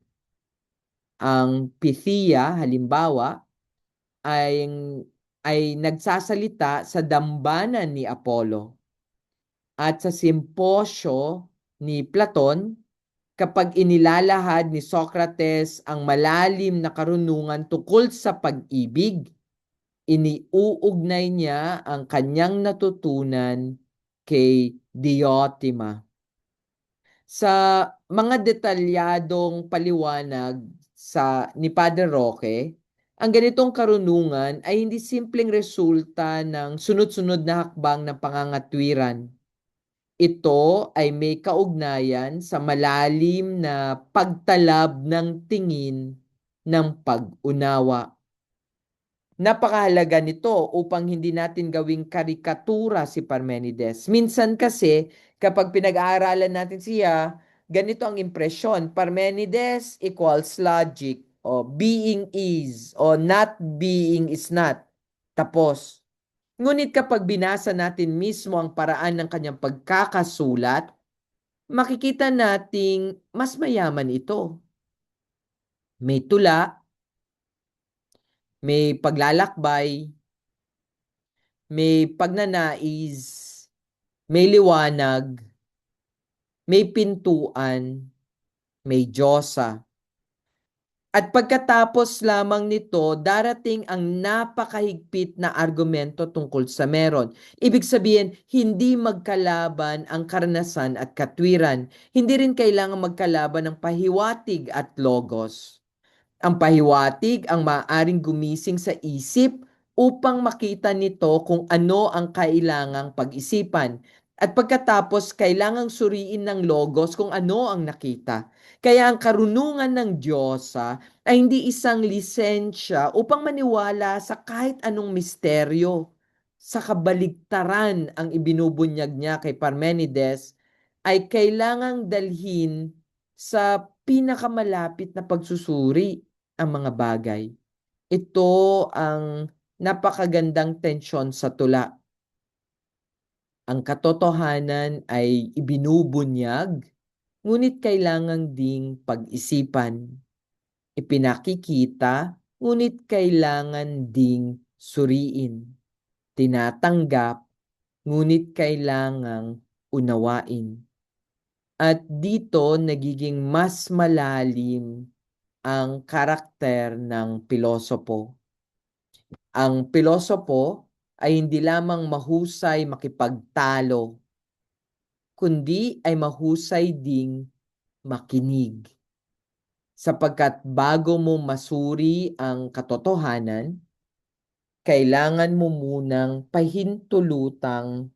Ang Pythia, halimbawa, ay, ay nagsasalita sa dambana ni Apollo. At sa simposyo ni Platon, kapag inilalahad ni Socrates ang malalim na karunungan tungkol sa pag-ibig, iniuugnay niya ang kanyang natutunan kay Diotima. Sa mga detalyadong paliwanag ni Padre Roque, ang ganitong karunungan ay hindi simpleng resulta ng sunod-sunod na hakbang ng pangangatwiran. Ito ay may kaugnayan sa malalim na pagtalab ng tingin ng pag-unawa. Napakahalaga nito upang hindi natin gawing karikatura si Parmenides. Minsan kasi, kapag pinag-aaralan natin siya, ganito ang impresyon. Parmenides equals logic, o being is, o not being is not. Tapos. Ngunit kapag binasa natin mismo ang paraan ng kanyang pagkakasulat, makikita nating mas mayaman ito. May tula, may paglalakbay, may pagnanais, may liwanag, may pintuan, may Diyosa. At pagkatapos lamang nito, darating ang napakahigpit na argumento tungkol sa meron. Ibig sabihin, hindi magkalaban ang karanasan at katwiran. Hindi rin kailangan magkalaban ng pahiwatig at logos. Ang pahiwatig ang maaaring gumising sa isip upang makita nito kung ano ang kailangang pag-isipan. At pagkatapos, kailangang suriin ng logos kung ano ang nakita. Kaya ang karunungan ng Diyosa ay hindi isang lisensya upang maniwala sa kahit anong misteryo. Sa kabaligtaran ang ibinubunyag niya kay Parmenides ay kailangang dalhin sa pinakamalapit na pagsusuri ang mga bagay. Ito ang napakagandang tensyon sa tula. Ang katotohanan ay ibinubunyag, ngunit kailangan ding pag-isipan. Ipinakikita, ngunit kailangan ding suriin. Tinatanggap, ngunit kailangang unawain. At dito nagiging mas malalim ang karakter ng pilosopo. Ang pilosopo ay hindi lamang mahusay makipagtalo, kundi ay mahusay ding makinig. Sapagkat bago mo masuri ang katotohanan, kailangan mo munang pahintulutang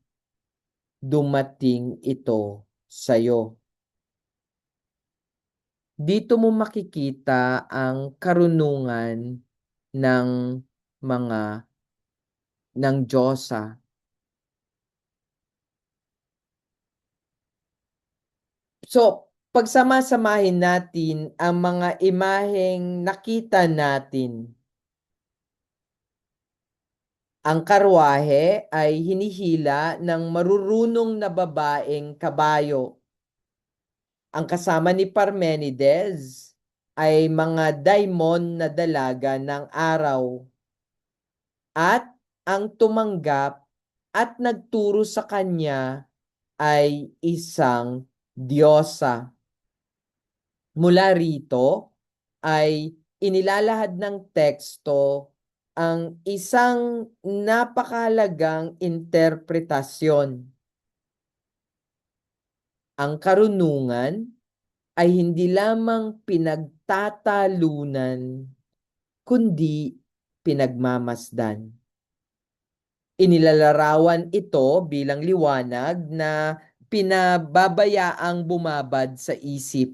dumating ito sa'yo. Dito mo makikita ang karunungan ng mga ng Diyosa. So, pagsama-samahin natin ang mga imaheng nakita natin. Ang karwahe ay hinihila ng marurunong na babaeng kabayo. Ang kasama ni Parmenides ay mga daimon na dalaga ng araw. At ang tumanggap at nagturo sa kanya ay isang Diyosa. Mula rito ay inilalahad ng teksto ang isang napakahalagang interpretasyon. Ang karunungan ay hindi lamang pinagtatalunan, kundi pinagmamasdan. Inilalarawan ito bilang liwanag na pinababayaang bumabad sa isip.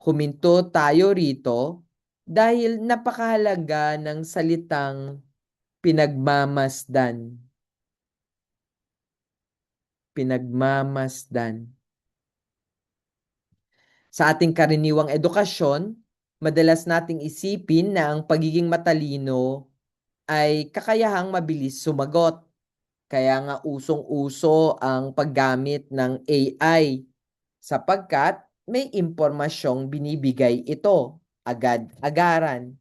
Huminto tayo rito dahil napakahalaga ng salitang pinagmamasdan. Pinagmamasdan. Sa ating karaniwang edukasyon, madalas nating isipin na ang pagiging matalino ay kakayahang mabilis sumagot. Kaya nga usong-uso ang paggamit ng AI sapagkat may impormasyong binibigay ito agad-agaran.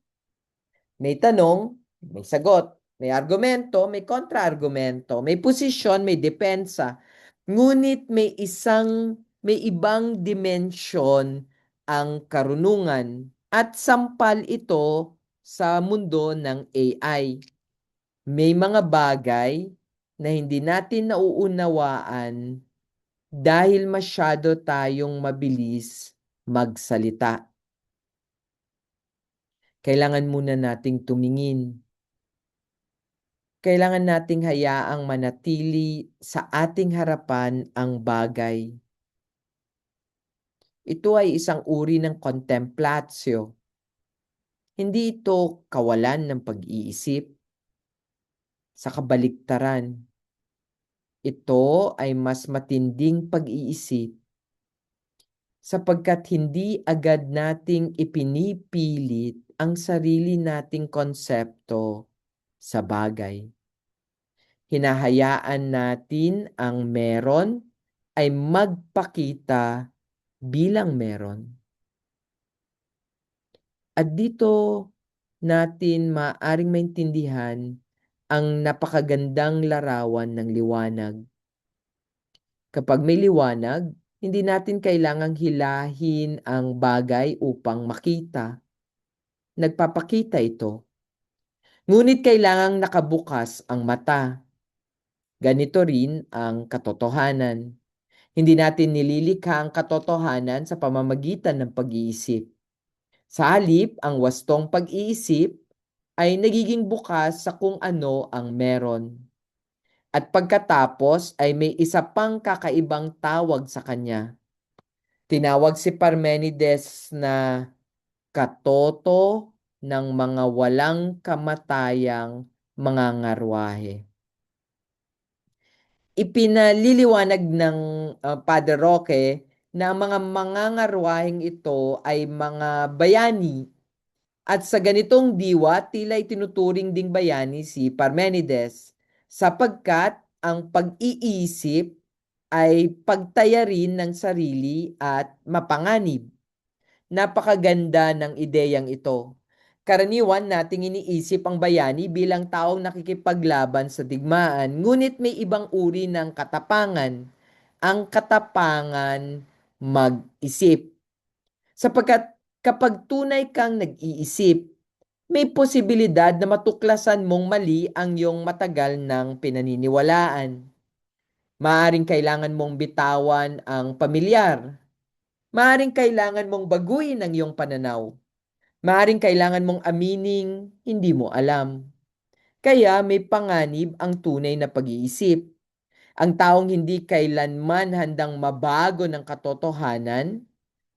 May tanong, may sagot. May argumento, may kontra-argumento. May posisyon, may depensa. Ngunit may ibang dimensyon ang karunungan at sampal ito sa mundo ng AI. May mga bagay na hindi natin nauunawaan dahil masyado tayong mabilis magsalita. Kailangan muna nating tumingin. Kailangan nating hayaang manatili sa ating harapan ang bagay. Ito ay isang uri ng kontemplasyo. Hindi ito kawalan ng pag-iisip. Sa kabaliktaran, ito ay mas matinding pag-iisip sapagkat hindi agad nating ipinipilit ang sarili nating konsepto sa bagay. Hinahayaan natin ang meron ay magpakita bilang meron. At dito natin maaaring maintindihan ang napakagandang larawan ng liwanag. Kapag may liwanag, hindi natin kailangang hilahin ang bagay upang makita. Nagpapakita ito. Ngunit kailangang nakabukas ang mata. Ganito rin ang katotohanan. Hindi natin nililikha ang katotohanan sa pamamagitan ng pag-iisip. Sa halip, ang wastong pag-iisip ay nagiging bukas sa kung ano ang meron. At pagkatapos ay may isa pang kakaibang tawag sa kanya. Tinawag si Parmenides na katoto ng mga walang kamatayang mga ngarwahe. Ipinaliliwanag ng Padre Roque na ang mga mangangarwaheng ito ay mga bayani at sa ganitong diwa tila itinuturing ding bayani si Parmenides sapagkat ang pag-iisip ay pagtaya rin ng sarili at mapanganib. Napakaganda ng ideyang ito. Karaniwan nating iniisip ang bayani bilang taong nakikipaglaban sa digmaan, ngunit may ibang uri ng katapangan. Ang katapangan mag-isip. Sapagkat kapag tunay kang nag-iisip, may posibilidad na matuklasan mong mali ang iyong matagal ng pinaniniwalaan. Maaring kailangan mong bitawan ang pamilyar. Maaring kailangan mong baguhin ang iyong pananaw. Maaring kailangan mong amining hindi mo alam. Kaya may panganib ang tunay na pag-iisip. Ang taong hindi kailanman handang mabago ng katotohanan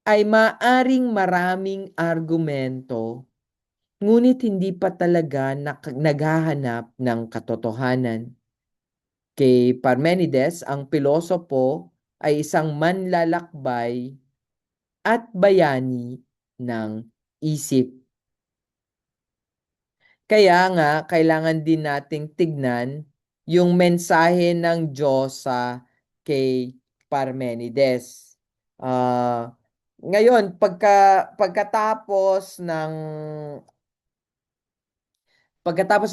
ay maaring maraming argumento, ngunit hindi pa talaga naghahanap ng katotohanan. Kay Parmenides, ang pilosopo ay isang manlalakbay at bayani ng isip. Kaya nga, kailangan din nating tignan yung mensahe ng Diyosa kay Parmenides. Ngayon, pagkatapos ng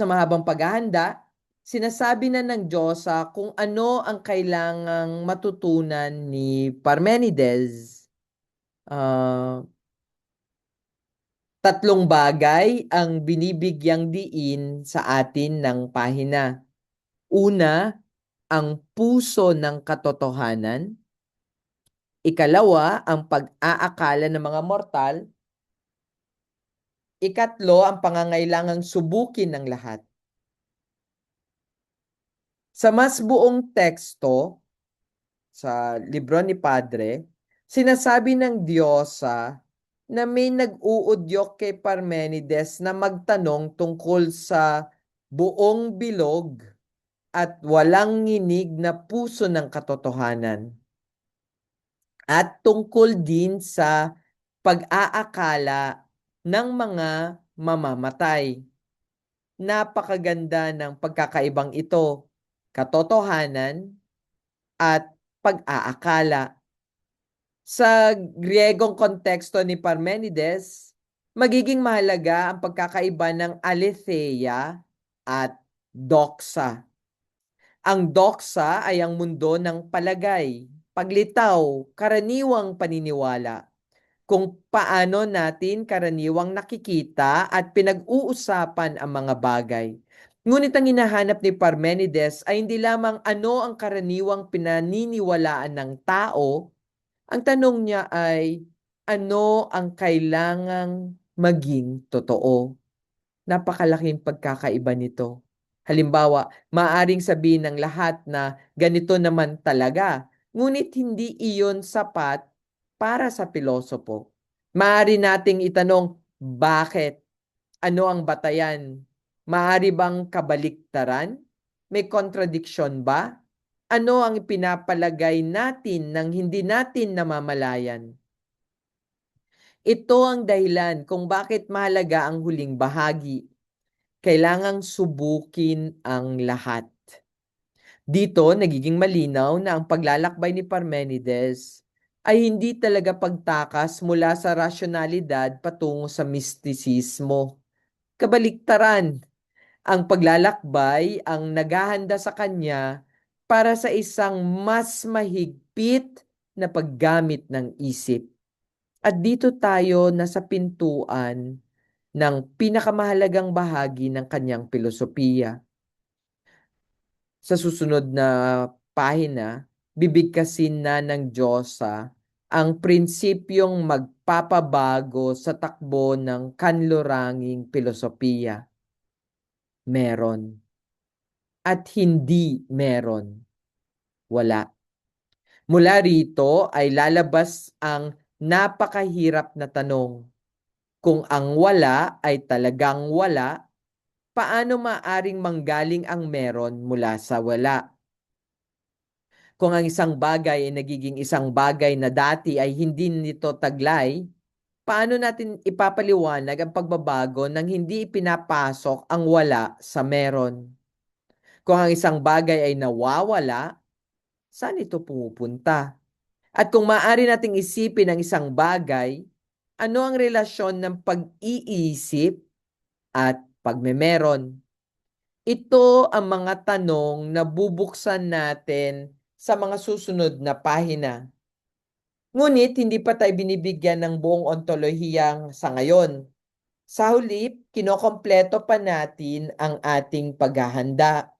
mahabang paghahanda, sinasabi na ng Diyosa kung ano ang kailangang matutunan ni Parmenides. Ah, Tatlong bagay ang binibigyang diin sa atin ng pahina. Una, ang puso ng katotohanan. Ikalawa, ang pag-aakala ng mga mortal. Ikatlo, ang pangangailangang subukin ng lahat. Sa mas buong teksto, sa libro ni Padre, sinasabi ng Diyosa na may nag-uudyok kay Parmenides na magtanong tungkol sa buong bilog at walang nginig na puso ng katotohanan. At tungkol din sa pag-aakala ng mga mamamatay. Napakaganda ng pagkakaibang ito, katotohanan at pag-aakala. Sa Griegong konteksto ni Parmenides, magiging mahalaga ang pagkakaiba ng aletheia at doxa. Ang doxa ay ang mundo ng palagay, paglitaw, karaniwang paniniwala, kung paano natin karaniwang nakikita at pinag-uusapan ang mga bagay. Ngunit ang hinahanap ni Parmenides ay hindi lamang ano ang karaniwang pinaniniwalaan ng tao. Ang tanong niya ay, ano ang kailangang maging totoo? Napakalaking pagkakaiba nito. Halimbawa, maaring sabihin ng lahat na ganito naman talaga, ngunit hindi iyon sapat para sa pilosopo. Maaari nating itanong, bakit? Ano ang batayan? Maaari bang kabaliktaran? May kontradiksyon ba? Ano ang ipinapalagay natin nang hindi natin namamalayan? Ito ang dahilan kung bakit mahalaga ang huling bahagi. Kailangang subukin ang lahat. Dito, nagiging malinaw na ang paglalakbay ni Parmenides ay hindi talaga pagtakas mula sa rasyonalidad patungo sa mistisismo. Kabaliktaran, ang paglalakbay ang naghahanda sa kanya para sa isang mas mahigpit na paggamit ng isip. At dito tayo nasa pintuan ng pinakamahalagang bahagi ng kanyang filosofiya. Sa susunod na pahina, bibigkasin na ng Diyosa ang prinsipyong magpapabago sa takbo ng kanluranging filosofiya. Meron. At hindi meron. Wala. Mula rito ay lalabas ang napakahirap na tanong. Kung ang wala ay talagang wala, paano maaring manggaling ang meron mula sa wala? Kung ang isang bagay ay nagiging isang bagay na dati ay hindi nito taglay, paano natin ipapaliwanag ang pagbabago nang hindi ipinapasok ang wala sa meron? Kung ang isang bagay ay nawawala, saan ito pumupunta? At kung maaari nating isipin ang isang bagay, ano ang relasyon ng pag-iisip at pagmemeron? Ito ang mga tanong na bubuksan natin sa mga susunod na pahina. Ngunit hindi pa tayo binibigyan ng buong ontolehiyang sa ngayon. Sa huli, kinokompleto pa natin ang ating paghahanda.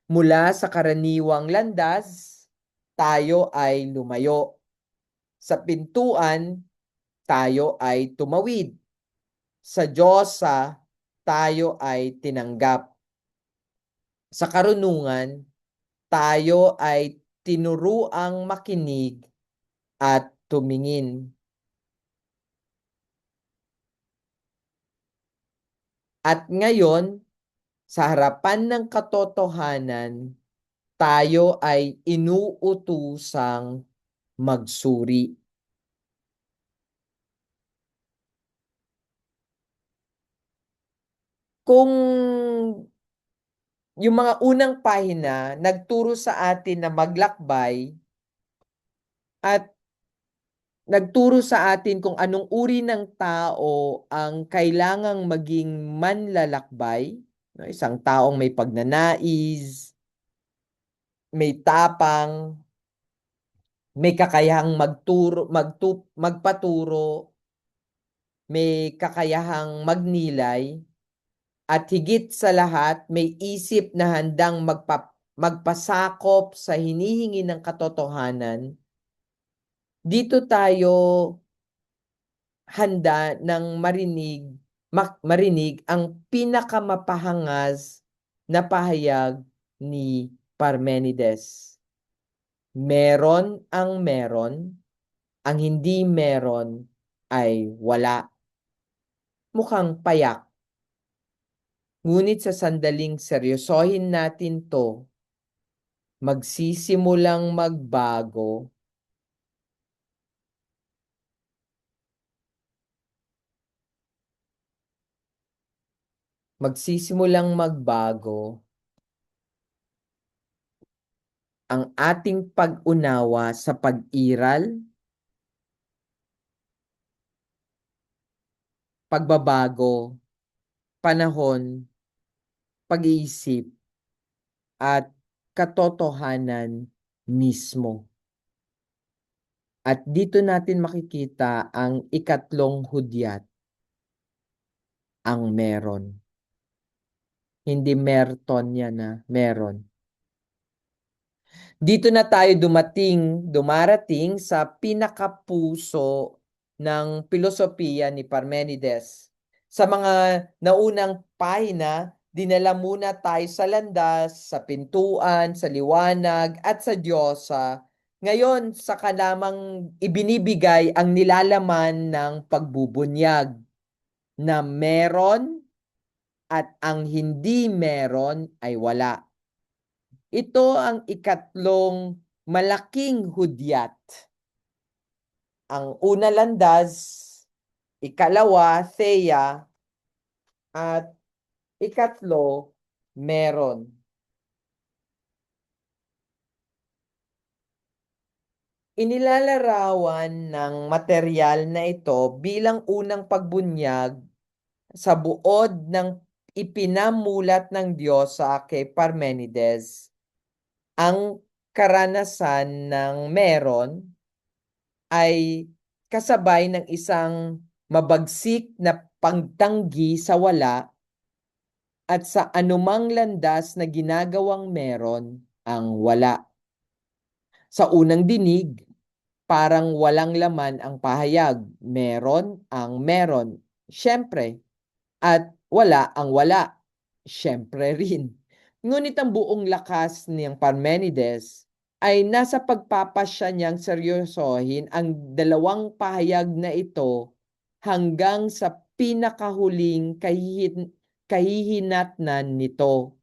Mula sa karaniwang landas, tayo ay lumayo. Sa pintuan, tayo ay tumawid. Sa Diyosa, tayo ay tinanggap. Sa karunungan, tayo ay tinuruang makinig at tumingin. At ngayon, sa harapan ng katotohanan, tayo ay inuutusang magsuri. Kung yung mga unang pahina nagturo sa atin na maglakbay at nagturo sa atin kung anong uri ng tao ang kailangang maging manlalakbay, no? Isang taong may pagnanais, may tapang, may kakayahang magpaturo, may kakayahang magnilay, at higit sa lahat, may isip na handang magpasakop sa hinihingi ng katotohanan. Dito tayo handa ng marinig ang pinakamapahangaz na pahayag ni Parmenides. Meron ang meron, ang hindi meron ay wala. Mukhang payak. Ngunit sa sandaling seryosohin natin to, magsisimulang magbago ang ating pag-unawa sa pag-iral, pagbabago, panahon, pag-iisip, at katotohanan mismo. At dito natin makikita ang ikatlong hudyat, ang meron. Hindi merton yan na meron. Dito na tayo dumarating sa pinakapuso ng filosofiya ni Parmenides. Sa mga naunang pahina, dinala muna tayo sa landas, sa pintuan, sa liwanag, at sa Diyosa. Ngayon, saka lamang ibinibigay ang nilalaman ng pagbubunyag na meron at ang hindi meron ay wala. Ito ang ikatlong malaking hudyat. Ang una landas, ikalawa, theia, at ikatlo, meron. Inilalarawan ng material na ito bilang unang pagbunyag sa buod ng ipinamulat ng Diyosa kay Parmenides, ang karanasan ng meron ay kasabay ng isang mabagsik na pagtanggi sa wala at sa anumang landas na ginagawang meron ang wala. Sa unang dinig, parang walang laman ang pahayag. Meron ang meron. Siyempre. At wala ang wala. Siyempre rin. Ngunit ang buong lakas niyang Parmenides ay nasa pagpapasya niyang seryosohin ang dalawang pahayag na ito hanggang sa pinakahuling kahihinatnan nito.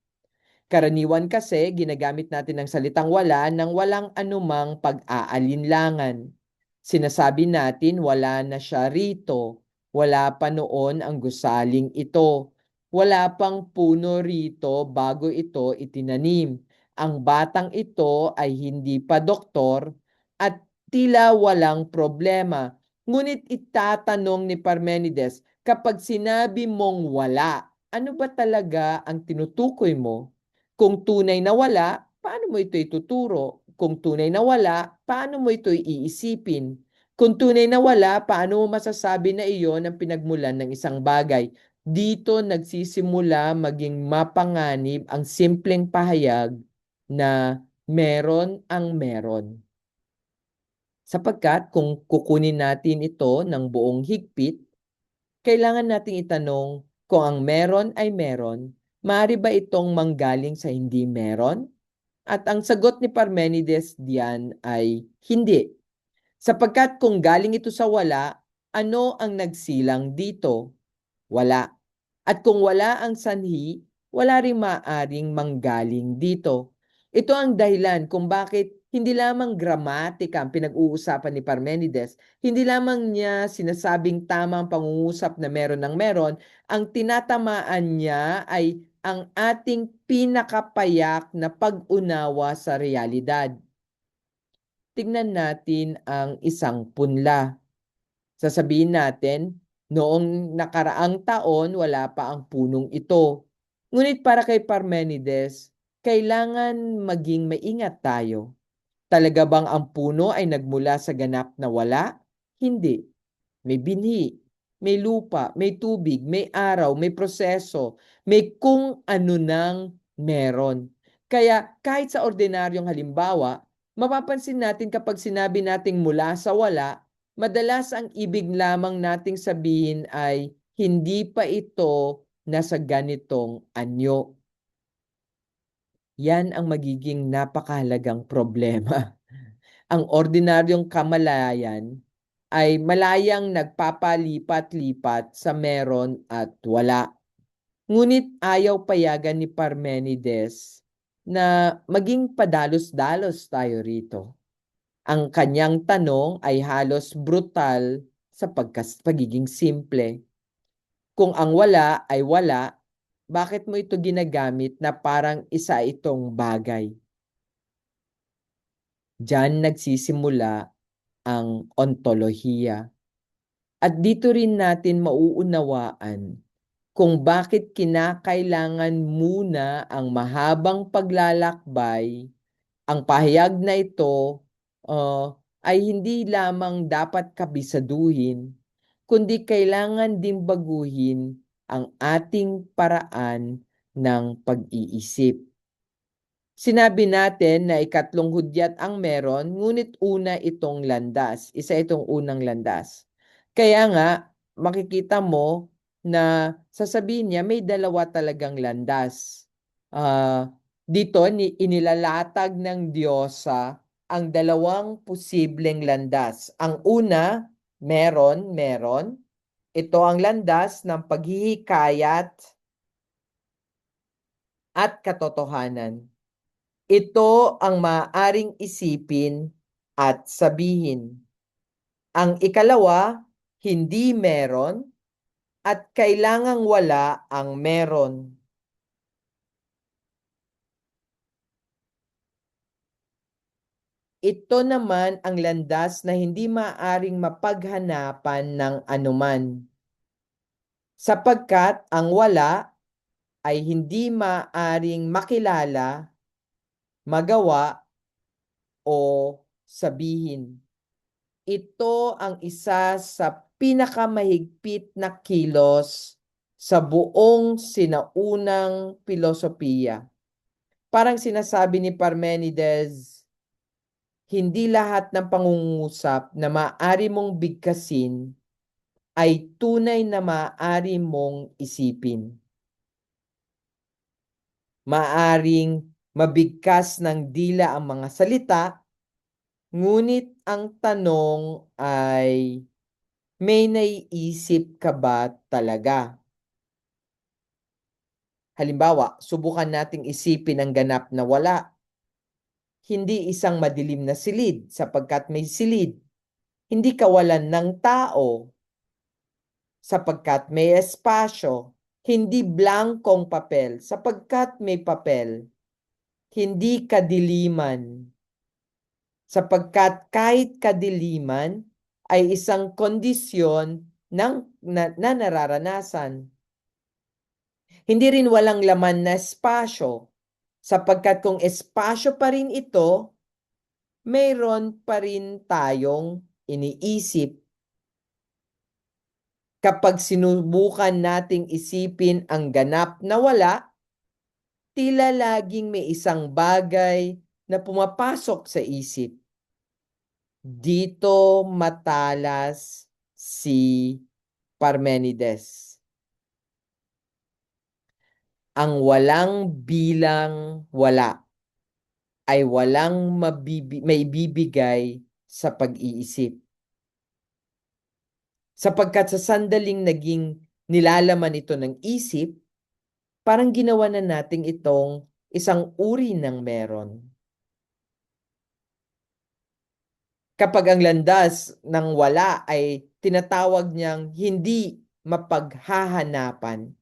Karaniwan kasi ginagamit natin ang salitang wala nang walang anumang pag-aalinlangan. Sinasabi natin wala na siya rito, wala pa noon ang gusaling ito, wala pang puno rito bago ito itinanim. Ang batang ito ay hindi pa doktor at tila walang problema. Ngunit itatanong ni Parmenides, kapag sinabi mong wala, ano ba talaga ang tinutukoy mo? Kung tunay na wala, paano mo ito ituturo? Kung tunay na wala, paano mo ito iisipin? Kung tunay na wala, paano mo masasabi na iyon ang pinagmulan ng isang bagay? Dito nagsisimula maging mapanganib ang simpleng pahayag na meron ang meron. Sapagkat kung kukunin natin ito ng buong higpit, kailangan nating itanong kung ang meron ay meron, maaari ba itong manggaling sa hindi meron? At ang sagot ni Parmenides diyan ay hindi. Sapagkat kung galing ito sa wala, ano ang nagsilang dito? Wala. At kung wala ang sanhi, wala ring maaring manggaling dito. Ito ang dahilan kung bakit hindi lamang gramatika ang pinag-uusapan ni Parmenides, hindi lamang niya sinasabing tamang pangungusap na meron ng meron, ang tinatamaan niya ay ang ating pinakapayak na pag-unawa sa realidad. Tignan natin ang isang punla. Sasabihin natin, noong nakaraang taon wala pa ang punong ito. Ngunit para kay Parmenides, kailangan maging maingat tayo. Talaga bang ang puno ay nagmula sa ganap na wala? Hindi. May binhi, may lupa, may tubig, may araw, may proseso, may kung ano nang meron. Kaya kahit sa ordinaryong halimbawa, mapapansin natin kapag sinabi nating mula sa wala, madalas ang ibig lamang nating sabihin ay hindi pa ito nasa ganitong anyo. Yan ang magiging napakahalagang problema. Ang ordinaryong kamalayan ay malayang nagpapalipat-lipat sa meron at wala. Ngunit ayaw payagan ni Parmenides na maging padalos-dalos tayo rito. Ang kanyang tanong ay halos brutal sa pagiging simple. Kung ang wala ay wala, bakit mo ito ginagamit na parang isa itong bagay? Diyan nagsisimula ang ontolohiya. At dito rin natin mauunawaan kung bakit kinakailangan muna ang mahabang paglalakbay. Ang pahayag na ito ay hindi lamang dapat kabisaduhin, kundi kailangan din baguhin ang ating paraan ng pag-iisip. Sinabi natin na ikatlong hudyat ang meron, ngunit una itong landas. Isa itong unang landas. Kaya nga, makikita mo na sasabihin niya may dalawa talagang landas. Dito, inilalatag ng Diyosa ang dalawang posibleng landas. Ang una, meron. Ito ang landas ng paghihikayat at katotohanan. Ito ang maaaring isipin at sabihin. Ang ikalawa, hindi meron at kailangang wala ang meron. Ito naman ang landas na hindi maaaring mapaghanapan ng anuman. sapagkat ang wala ay hindi maaring makilala, magawa o sabihin. Ito ang isa sa pinakamahigpit na kilos sa buong sinaunang filosofiya. Parang sinasabi ni Parmenides, hindi lahat ng pangungusap na maaari mong bigkasin ay tunay na maaari mong isipin. Maaring mabigkas ng dila ang mga salita, ngunit ang tanong ay, may naiisip ka ba talaga? Halimbawa, subukan nating isipin ang ganap na wala. Hindi isang madilim na silid sapagkat may silid. Hindi kawalan ng tao sapagkat may espasyo. Hindi blankong papel sapagkat may papel. Hindi kadiliman sapagkat kahit kadiliman ay isang kondisyon na nararanasan. Hindi rin walang laman na espasyo, sapagkat kung espasyo pa rin ito, mayroon pa rin tayong iniisip. Kapag sinubukan nating isipin ang ganap na wala, tila laging may isang bagay na pumapasok sa isip. Dito matalas si Parmenides. Ang walang bilang wala ay walang maibibigay sa pag-iisip. Sapagkat sa sandaling naging nilalaman ito ng isip, parang ginawa na nating itong isang uri ng meron. Kapag ang landas ng wala ay tinatawag niyang hindi mapaghahanapan,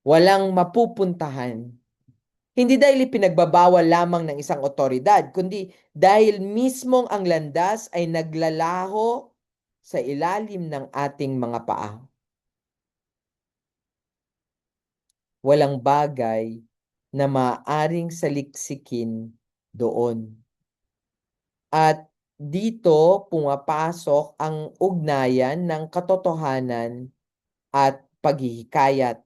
walang mapupuntahan, hindi dahil ipinagbabawal lamang ng isang otoridad, kundi dahil mismong ang landas ay naglalaho sa ilalim ng ating mga paa. Walang bagay na maaaring saliksikin doon. At dito pumapasok ang ugnayan ng katotohanan at paghihikayat.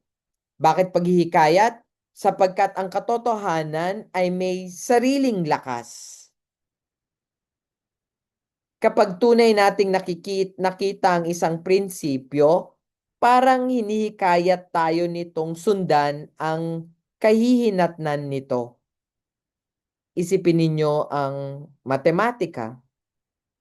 Bakit paghihikayat? Sapagkat ang katotohanan ay may sariling lakas. Kapag tunay nating nakita ang isang prinsipyo, parang hinihikayat tayo nitong sundan ang kahihinatnan nito. Isipin ninyo ang matematika.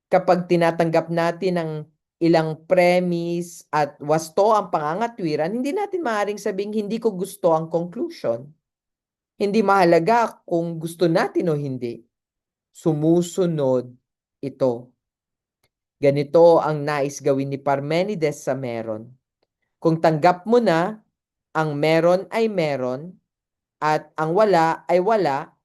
Kapag tinatanggap natin ang ilang premise at wasto ang pangangatwiran, hindi natin maaaring sabing hindi ko gusto ang conclusion. Hindi mahalaga kung gusto natin o hindi. Sumusunod ito. Ganito ang nais gawin ni Parmenides sa meron. Kung tanggap mo na ang meron ay meron at ang wala ay wala,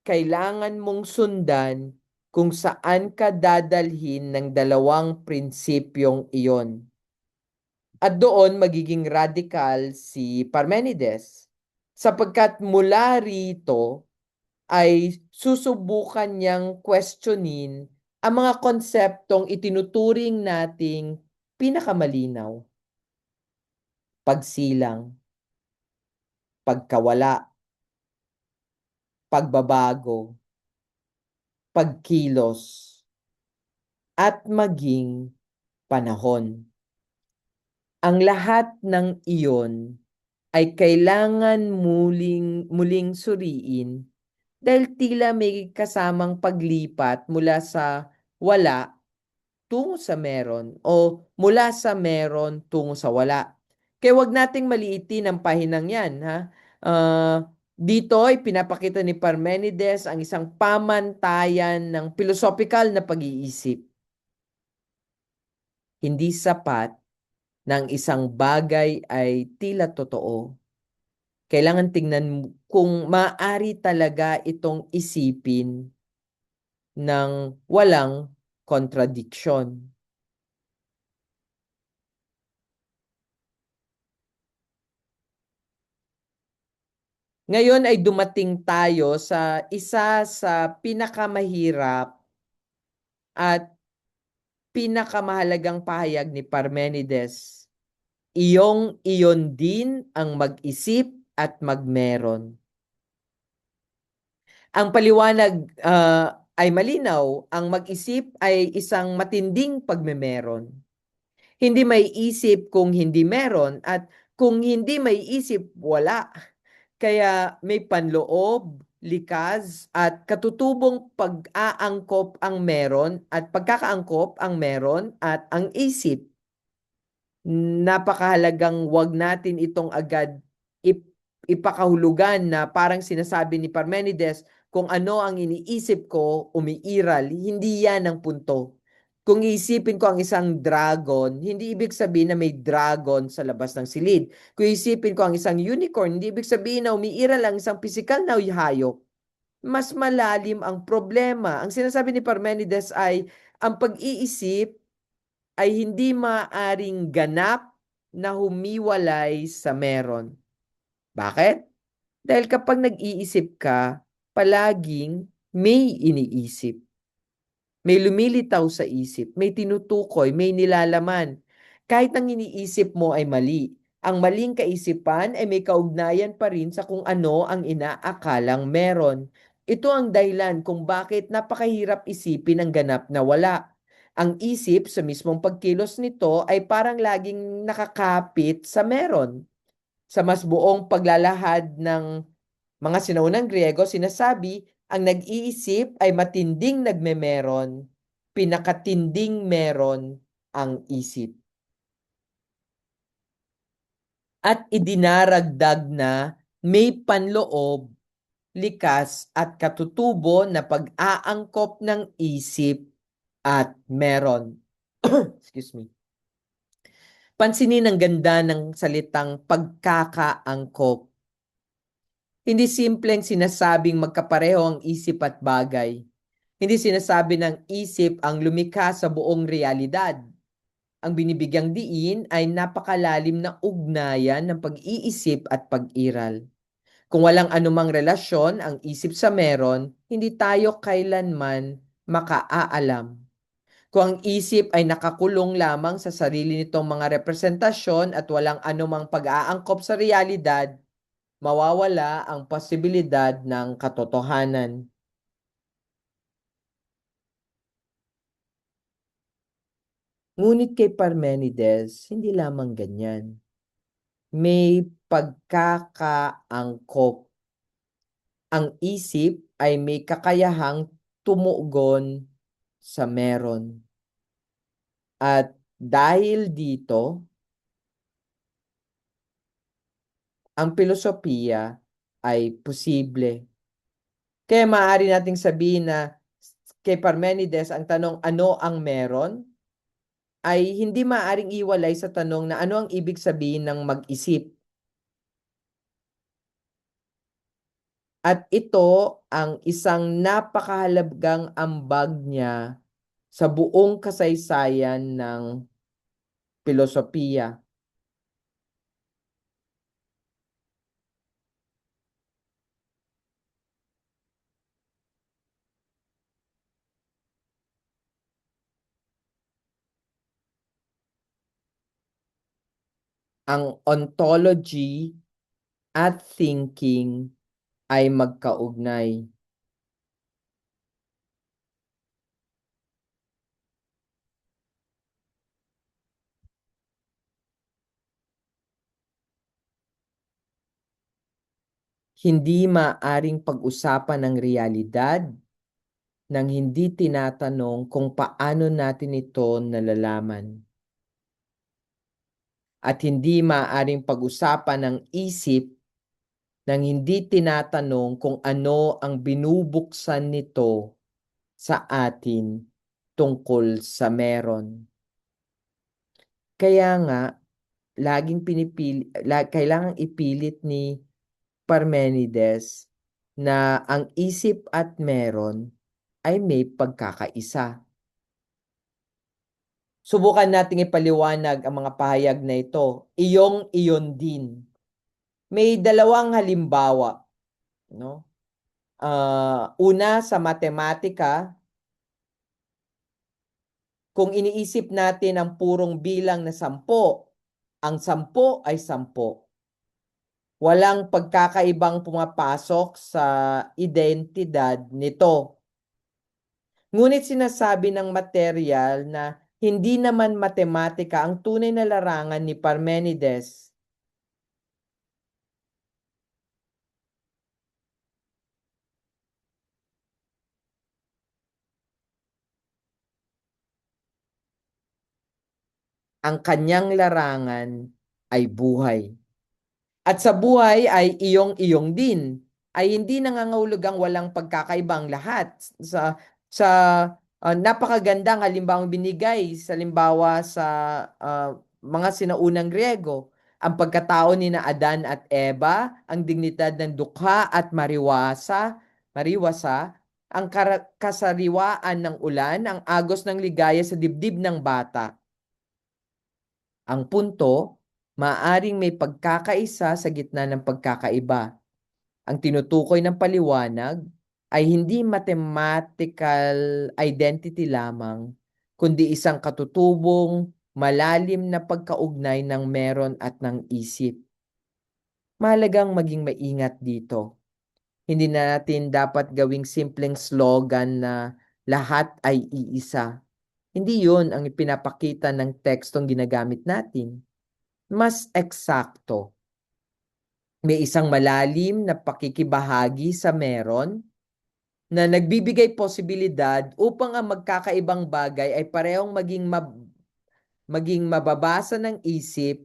kailangan mong sundan kung saan ka dadalhin ng dalawang prinsipyong iyon. At doon magiging radical si Parmenides, sapagkat mula rito ay susubukan niyang questionin ang mga konseptong itinuturing nating pinakamalinaw. Pagsilang, pagkawala, pagbabago, pagkilos, at maging panahon. Ang lahat ng iyon ay kailangan muling suriin dahil tila may kasamang paglipat mula sa wala tungo sa meron o mula sa meron tungo sa wala. Kaya wag nating maliitin ang pahinang yan. Ha? Dito ay pinapakita ni Parmenides ang isang pamantayan ng philosophical na pag-iisip. Hindi sapat ng isang bagay ay tila totoo. Kailangan tingnan kung maaari talaga itong isipin ng walang contradiction. Ngayon ay dumating tayo sa isa sa pinakamahirap at pinakamahalagang pahayag ni Parmenides. Iyon din ang mag-isip at magmeron. Ang paliwanag ay malinaw, ang mag-isip ay isang matinding pagmemeron. Hindi may isip kung hindi meron at kung hindi may isip, wala. Kaya may panloob, likas at katutubong pag-aangkop ang meron at pagkakaangkop ang meron at ang isip. Napakahalagang wag natin itong agad ipakahulugan na parang sinasabi ni Parmenides, kung ano ang iniisip ko, umiiral. Hindi yan ang punto. Kung iisipin ko ang isang dragon, hindi ibig sabihin na may dragon sa labas ng silid. Kung iisipin ko ang isang unicorn, hindi ibig sabihin na umiiral ang isang pisikal na hayop. Mas malalim ang problema. Ang sinasabi ni Parmenides ay ang pag-iisip ay hindi maaring ganap na humiwalay sa meron. Bakit? Dahil kapag nag-iisip ka, palaging may iniisip. May lumilitaw sa isip, may tinutukoy, may nilalaman. Kahit ang iniisip mo ay mali, ang maling kaisipan ay may kaugnayan pa rin sa kung ano ang inaakalang meron. Ito ang dahilan kung bakit napakahirap isipin ang ganap na wala. Ang isip sa mismong pagkilos nito ay parang laging nakakapit sa meron. Sa mas buong paglalahad ng mga sinaunang Griego, sinasabi, ang nag-iisip ay matinding nagmemeron, pinakatinding meron ang isip. At idinaragdag na may panloob, likas at katutubo na pag-aangkop ng isip at meron. Excuse me. Pansinin ang ganda ng salitang pagkakaangkop. Hindi simpleng sinasabing magkapareho ang isip at bagay. Hindi sinasabi ng isip ang lumikha sa buong realidad. Ang binibigyang diin ay napakalalim na ugnayan ng pag-iisip at pag-iral. Kung walang anumang relasyon ang isip sa meron, hindi tayo kailanman makaaalam. Kung ang isip ay nakakulong lamang sa sarili nitong mga representasyon at walang anumang pag-aangkop sa realidad, mawawala ang posibilidad ng katotohanan. Ngunit kay Parmenides, hindi lamang ganyan. May pagkakaangkop. Ang isip ay may kakayahang tumugon sa meron. At dahil dito, ang filosofiya ay posible. Kaya maaari nating sabihin na kay Parmenides, ang tanong ano ang meron ay hindi maaaring iwalay sa tanong na ano ang ibig sabihin ng mag-isip. At ito ang isang napakahalagang ambag niya sa buong kasaysayan ng filosofiya. Ang ontology at thinking ay magkaugnay. Hindi maaring pag-usapan ng realidad nang hindi tinatanong kung paano natin ito nalalaman. At hindi maaaring pag-usapan ng isip nang hindi tinatanong kung ano ang binubuksan nito sa atin tungkol sa meron. Kaya nga, kailangang ipilit ni Parmenides na ang isip at meron ay may pagkakaisa. Subukan nating ipaliwanag ang mga pahayag na ito. Iyon din. May dalawang halimbawa. no? Una sa matematika, kung iniisip natin ang purong bilang na 10, ang 10 ay 10. Walang pagkakaibang pumapasok sa identidad nito. Ngunit sinasabi ng material na hindi naman matematika ang tunay na larangan ni Parmenides. Ang kanyang larangan ay buhay. At sa buhay ay iyong-iyong din, ay hindi nangangahulugang walang pagkakaibang lahat. Sa napakagandang halimbawang binigay sa limbawa sa mga sinaunang Griego, ang pagkatao ni na Adan at Eva, ang dignidad ng dukha at mariwasa, ang kasariwaan ng ulan, ang agos ng ligaya sa dibdib ng bata. Ang punto, maaring may pagkakaisa sa gitna ng pagkakaiba. Ang tinutukoy ng paliwanag ay hindi mathematical identity lamang, kundi isang katutubong, malalim na pagkaugnay ng meron at ng isip. Mahalagang maging maingat dito. Hindi natin dapat gawing simpleng slogan na lahat ay iisa. Hindi yun ang ipinapakita ng tekstong ginagamit natin. Mas eksakto, may isang malalim na pakikibahagi sa meron na nagbibigay posibilidad upang ang magkakaibang bagay ay parehong maging mababasa ng isip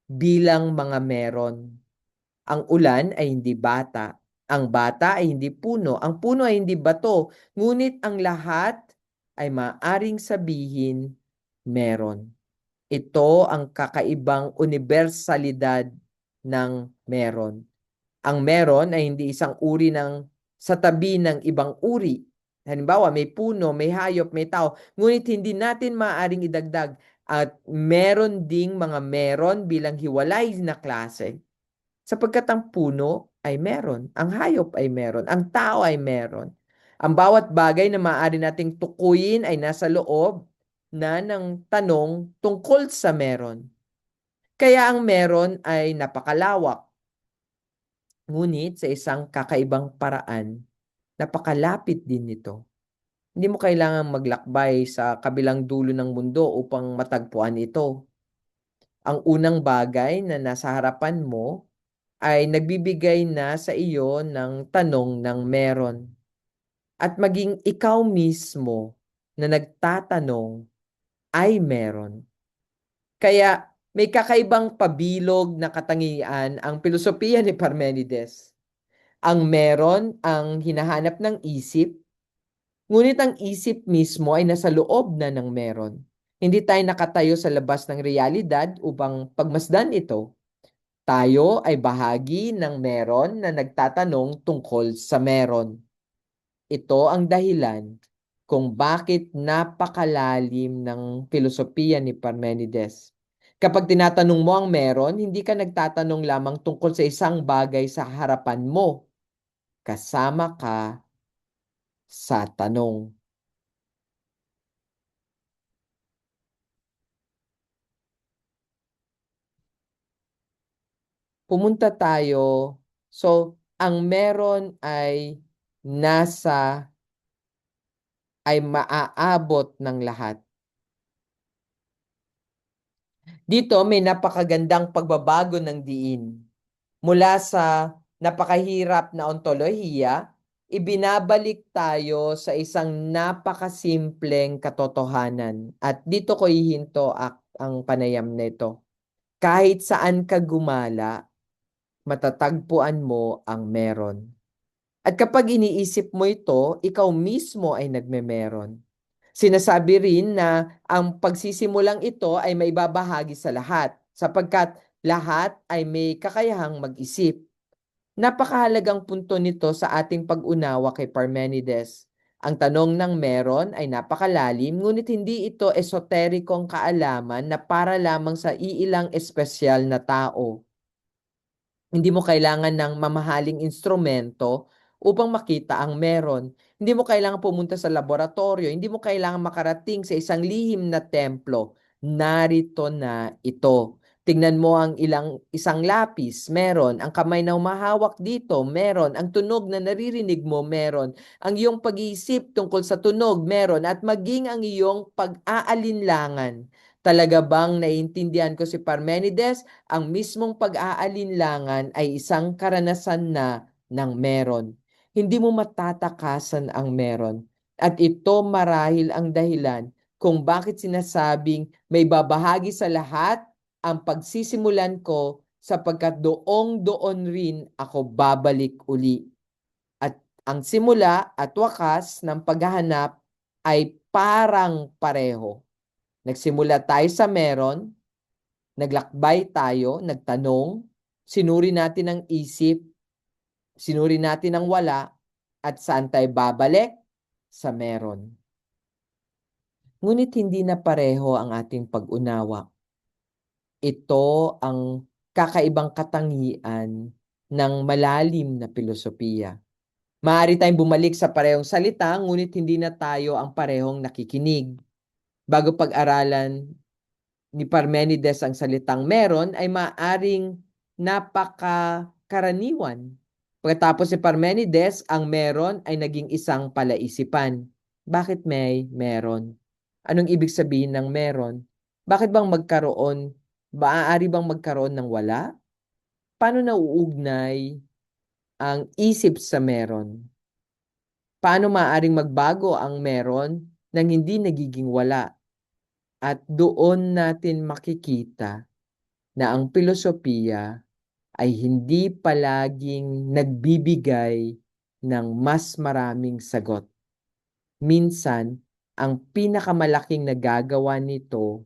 bilang mga meron. Ang ulan ay hindi bata. Ang bata ay hindi puno. Ang puno ay hindi bato. Ngunit ang lahat ay maaring sabihin meron. Ito ang kakaibang universalidad ng meron. Ang meron ay hindi isang uri sa tabi ng ibang uri. Halimbawa, may puno, may hayop, may tao. Ngunit hindi natin maaaring idagdag at meron ding mga meron bilang hiwalay na klase. Sapagkat ang puno ay meron, ang hayop ay meron, ang tao ay meron. Ang bawat bagay na maaari nating tukuyin ay nasa loob na ng tanong tungkol sa meron. Kaya ang meron ay napakalawak. Ngunit sa isang kakaibang paraan, napakalapit din nito. Hindi mo kailangang maglakbay sa kabilang dulo ng mundo upang matagpuan ito. Ang unang bagay na nasa harapan mo ay nagbibigay na sa iyo ng tanong ng meron. At maging ikaw mismo na nagtatanong ay meron. Kaya may kakaibang pabilog na katangian ang filosofiya ni Parmenides. Ang meron ang hinahanap ng isip, ngunit ang isip mismo ay nasa loob na ng meron. Hindi tayo nakatayo sa labas ng realidad upang pagmasdan ito. Tayo ay bahagi ng meron na nagtatanong tungkol sa meron. Ito ang dahilan kung bakit napakalalim ng filosofiya ni Parmenides. Kapag tinatanong mo ang meron, hindi ka nagtatanong lamang tungkol sa isang bagay sa harapan mo. Kasama ka sa tanong. Pumunta tayo. So, ang meron ay maaabot ng lahat. Dito may napakagandang pagbabago ng diin. Mula sa napakahirap na ontolohiya, ibinabalik tayo sa isang napakasimpleng katotohanan. At dito ko ihinto ang panayam nito. Kahit saan ka gumala, matatagpuan mo ang meron. At kapag iniisip mo ito, ikaw mismo ay nagmemeron. Sinasabi rin na ang pagsisimulang ito ay maibabahagi sa lahat, sapagkat lahat ay may kakayahang mag-isip. Napakahalagang punto nito sa ating pag-unawa kay Parmenides. Ang tanong ng meron ay napakalalim, ngunit hindi ito esoterikong kaalaman na para lamang sa iilang espesyal na tao. Hindi mo kailangan ng mamahaling instrumento upang makita ang meron. Hindi mo kailangan pumunta sa laboratorio, hindi mo kailangan makarating sa isang lihim na templo. Narito na ito. Tingnan mo ang isang lapis, meron. Ang kamay na humahawak dito, meron. Ang tunog na naririnig mo, meron. Ang iyong pag-iisip tungkol sa tunog, meron. At maging ang iyong pag-aalinlangan. Talaga bang naiintindihan ko si Parmenides? Ang mismong pag-aalinlangan ay isang karanasan na ng meron. Hindi mo matatakasan ang meron. At ito marahil ang dahilan kung bakit sinasabing may babahagi sa lahat ang pagsisimulan ko sapagkat doon rin ako babalik uli. At ang simula at wakas ng paghahanap ay parang pareho. Nagsimula tayo sa meron, naglakbay tayo, nagtanong, sinuri natin ang isip, sinuri natin ang wala, at saan tayo babalik? Sa meron. Ngunit hindi na pareho ang ating pag-unawa. Ito ang kakaibang katangian ng malalim na filosofiya. Maaari tayong bumalik sa parehong salita, ngunit hindi na tayo ang parehong nakikinig. Bago pag-aralan ni Parmenides ang salitang meron ay maaring napakakaraniwan. Pagkatapos ni Parmenides, ang meron ay naging isang palaisipan. Bakit may meron? Anong ibig sabihin ng meron? Bakit bang magkaroon? Maaari bang magkaroon ng wala? Paano nauugnay ang isip sa meron? Paano maaaring magbago ang meron nang hindi nagiging wala? At doon natin makikita na ang filosofiya ay hindi palaging nagbibigay ng mas maraming sagot. Minsan, ang pinakamalaking nagagawa nito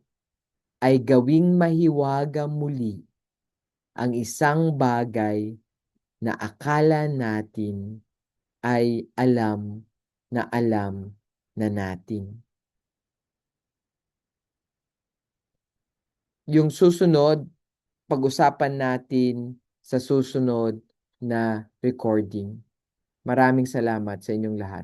ay gawing mahiwaga muli ang isang bagay na akala natin ay alam na natin. Yung susunod, pag-usapan natin sa susunod na recording. Maraming salamat sa inyong lahat.